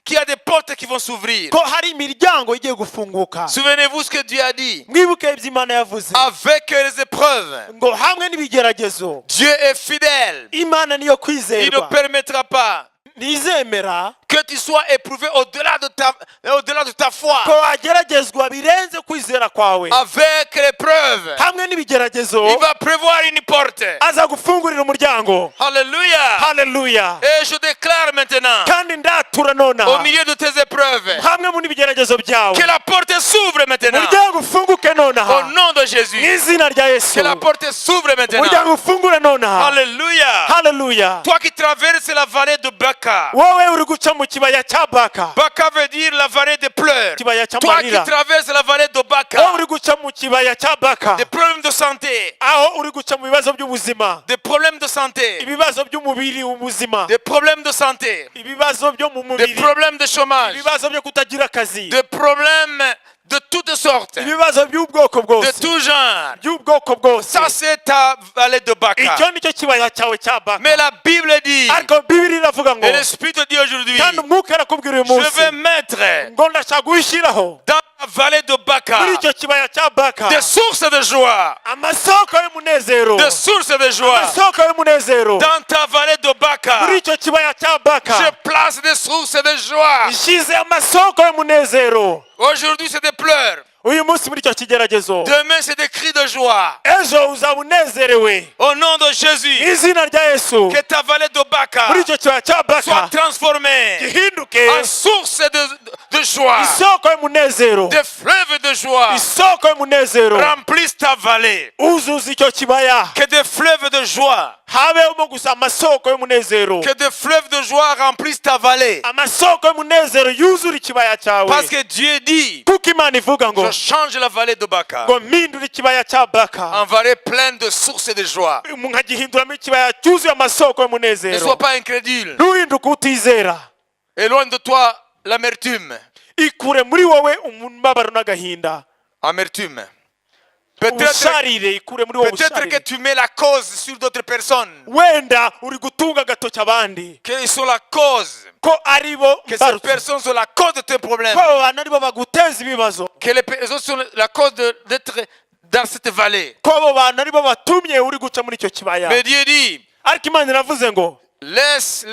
Qu'il y a des portes qui vont s'ouvrir. ko hari imiryango igiye gufunguka. Souvenez-vous ce que Dieu a dit. Mwibuke ibyo Imana yavuze Avec les épreuves, ngo hamwe n'ibigeragezo Dieu est fidèle. Imana niyo Il ne kwizerwa, permettra pas ntizemera que tu sois éprouvé au-delà de ta foi. ko wageragezwa birenze kwizera kwawe. Avec l'épreuve, Hamwe n'ibigeragezo il va prévoir une porte. aza gufungurira umuryango. Alléluia. Haleluya. Et je déclare maintenant, Kandi ndatura au nonaha milieu de tes épreuves, hamwe mu n'ibigeragezo byawe que la porte s'ouvre maintenant. umuryango ufunguke Au nonaha nom de mu Jésus. izina rya Yesu. Que la porte s'ouvre maintenant. umuryango ufungure nonaha. Alléluia. Haleluya. Toi qui traverses la vallée de Baka. wowe uri guca mu kibaya cya Baka, Baka veut dire la vallée des pleurs. kibaya Toi qui cy'amarira. traverses la vallée de wowe Baka. uri guca mu kibaya cya Baka, Des problèmes de santé. aho uri guca mu bibazo by'ubuzima, Des problèmes de santé. ibibazo by'umubiri, ubuzima, Des problèmes de santé. ibibazo byo mu Des mubiri, problèmes de chômage. ibibazo byo kutagira akazi, Des problèmes de toutes sortes. ibibazo by'ubwoko De bwose, tout genre. by'ubwoko bwose. Ça, c'est ta vallée de Baka. icyo nicyo kibaya cyawe cya Baka. Mais la Bible dit, ariko Bibiri iravuga ngo, et l'Esprit te dit aujourd'hui, kandi umwuka arakubwira uyu je munsi vais mettre ngo ndashaka guhishyiraho dans la vallée de Baka muri icyo kibaya cya Baka des sources de joie. amasoko y'umunezero, Des sources de joie. amasoko y'umunezero. Dans ta vallée de Baka, muri icyo kibaya cya Baka je place des sources de joie. ishyize amasoko y'umunezero. Aujourd'hui, c'est des pleurs. uyu munsi muri icyo kigeragezo, Demain, c'est des cris de joie. ejo uzaba unezerewe Au nom de mu Jésus, izina rya Yesu. que ta vallée de Baka muri icyo kibaya cya soit Baka transformée gihinduke en source de joie. isoko y'umunezero, Des fleuves de joie isoko y'umunezero remplissent ta vallée. uzuza icyo kibaya, Que des fleuves de joie, habemo gusa amasoko y'umunezero, que des fleuves de joie remplissent ta vallée. amasoko y'umunezero yuzura ikibaya cyawe. Parce que Dieu dit, kuko Imana ivuga ngo je change la vallée de Baka ngo mpindure ikibaya cya Baka en vallée pleine de sources de joie. nkagihinduramo ikibaya cyuzuye amasoko Ne y'umunezero. sois pas incrédule. ntuhinduke utizera, Éloigne de toi l'amertume. ikure muri wowe umubabaro n'agahinda, Amertume. Peut-être ubusharire ikure muri wowe que ubusharire. tu mets la cause sur d'autres personnes. wenda uri gutunga agatoki abandi Qu'ils sont la cause. ko ari bo Que ces mbarutso, personnes sont la cause de tes problèmes. ko abo bantu ari bo baguteza ibibazo, Que les autres sont la cause d'être dans cette vallée. ko abo bantu ari bo batumye uri guca muri icyo kibaya. Mais Dieu dit, ariko Imana iravuze ngo laisse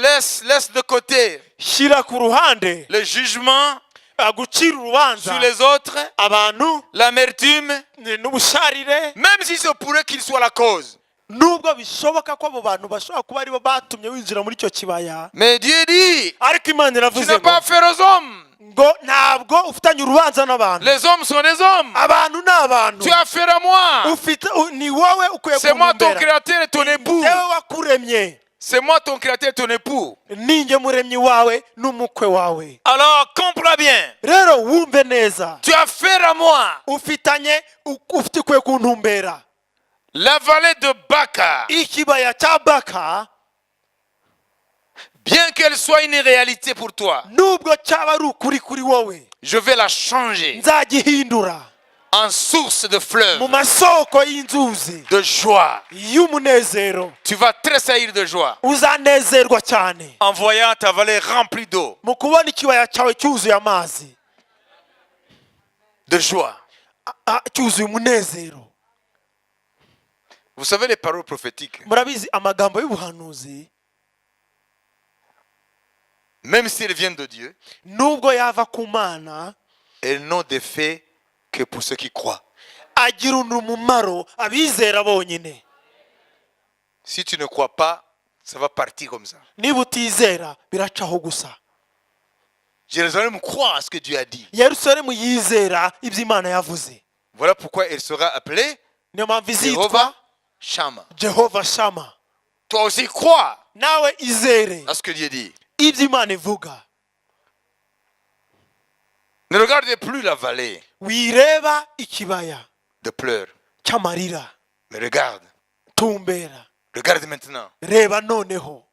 de côté shyira ku ruhande le jugement gucira urubanza sur les autres, abantu l'amertume, n'ubusharire, même si c'est pour eux qu'ils soient la cause. nubwo bishoboka ko abo bantu bashobora kuba ari bo batumye winjira muri icyo kibaya. Mais Dieu dit, ariko Imana tu iravuze n'as ngo pas affaire aux hommes. ngo ntabwo ufitanye urubanza n'abantu, Les hommes sont des hommes. abantu ni abantu, Tu as affaire à moi. ni wowe ukwiye C'est moi ton kuntumbera, créateur et ton époux. yewe wakuremye, C'est moi ton créateur et ton époux. ninjye muremyi wawe n'umukwe wawe. Alors comprends bien. rero wumve neza, Tu as affaire à moi. ukwiye kuntumbera. La vallée de Baka, ikibaya cya Baka bien qu'elle soit une réalité pour toi, nubwo cyaba ari ukuri kuri wowe, je vais la changer nzagihindura en source de mu fleuve masoko y'inzuzi de joie. y'umunezero. Tu vas tressaillir de joie uzanezerwa cyane en voyant ta vallée remplie d'eau, mu kubona ikibaya cyawe cyuzuye amazi, de joie. cyuzuye umunezero. Vous savez les paroles prophétiques, murabizi amagambo y'ubuhanuzi, même si elles viennent de Dieu, nubwo yava ku Mana, elles n'ont d'effet que pour ceux qui croient. agira umumaro abizera bonyine. Si tu ne crois pas, ça va partir comme ça. niba utizera biracaho gusa. Jérusalem croit à ce que Dieu a dit. Yerusalemu yizera ibyo Imana yavuze, Voilà pourquoi elle sera appelée niyo mpamvu izitwa Jéhovah Shammah. Jehova Shama. Toi aussi crois nawe izere à ce que Dieu dit. ibyo Imana ivuga. Ne regardez plus la vallée wireba ikibaya de pleurs, cy'amarira, mais regarde maintenant reba noneho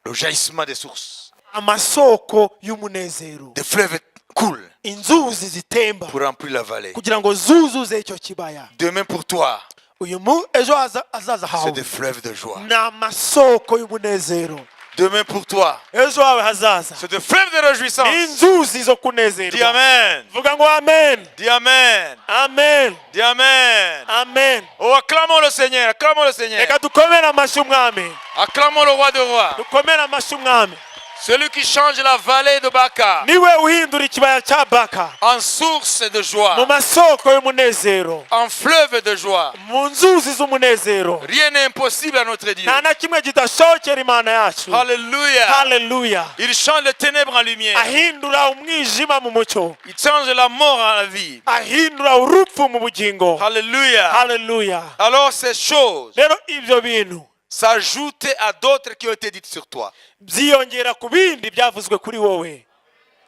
le jaillissement des sources. amasoko y'umunezero, Des fleuves coulent inzuzi zitemba pour remplir la vallée. kugira ngo zuzuze icyo kibaya. Demain pour toi, ejo hazaza c'est hawe des fleuves de joie. ni amasoko y'umunezero. Demain pour toi, Ejo hawe hazaza c'est des fleuves de réjouissance. ni inzuzi zo Dis kunezerwa. Amen. Vuga ngo amen. Dis Amen. Amen. Dis Amen. Amen. Oh, acclamons le Seigneur. Acclamons le Seigneur. Reka dukomere amashyi umwami. Acclamons le roi de rois. Dukomere amashyi umwami. Celui qui change la vallée de Baka Niwe uhindura ikibaya cya Baka en source de mu joie, masoko y'umunezero, en fleuve de joie. mu nzuzi z'umunezero. Rien n'est impossible à notre Dieu. Nta na kimwe kidashokera Imana yacu. Alléluia. Haleluya. Il change les ténèbres en lumière. Ahindura umwijima mu mucyo. Il change la mort en la vie. Ahindura urupfu mu bugingo. Alléluia. Haleluya. Alors ces choses Rero ibyo bintu s'ajoutent à d'autres qui ont été dites sur toi. byiyongera ku bindi byavuzwe kuri wowe,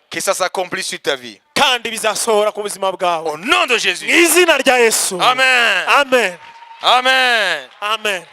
Que ça s'accomplisse sur ta vie. kandi bizasohora ku buzima bwawe. Au nom de Mu Jésus. izina rya Yesu. Amen. Amen. Amen. Amen.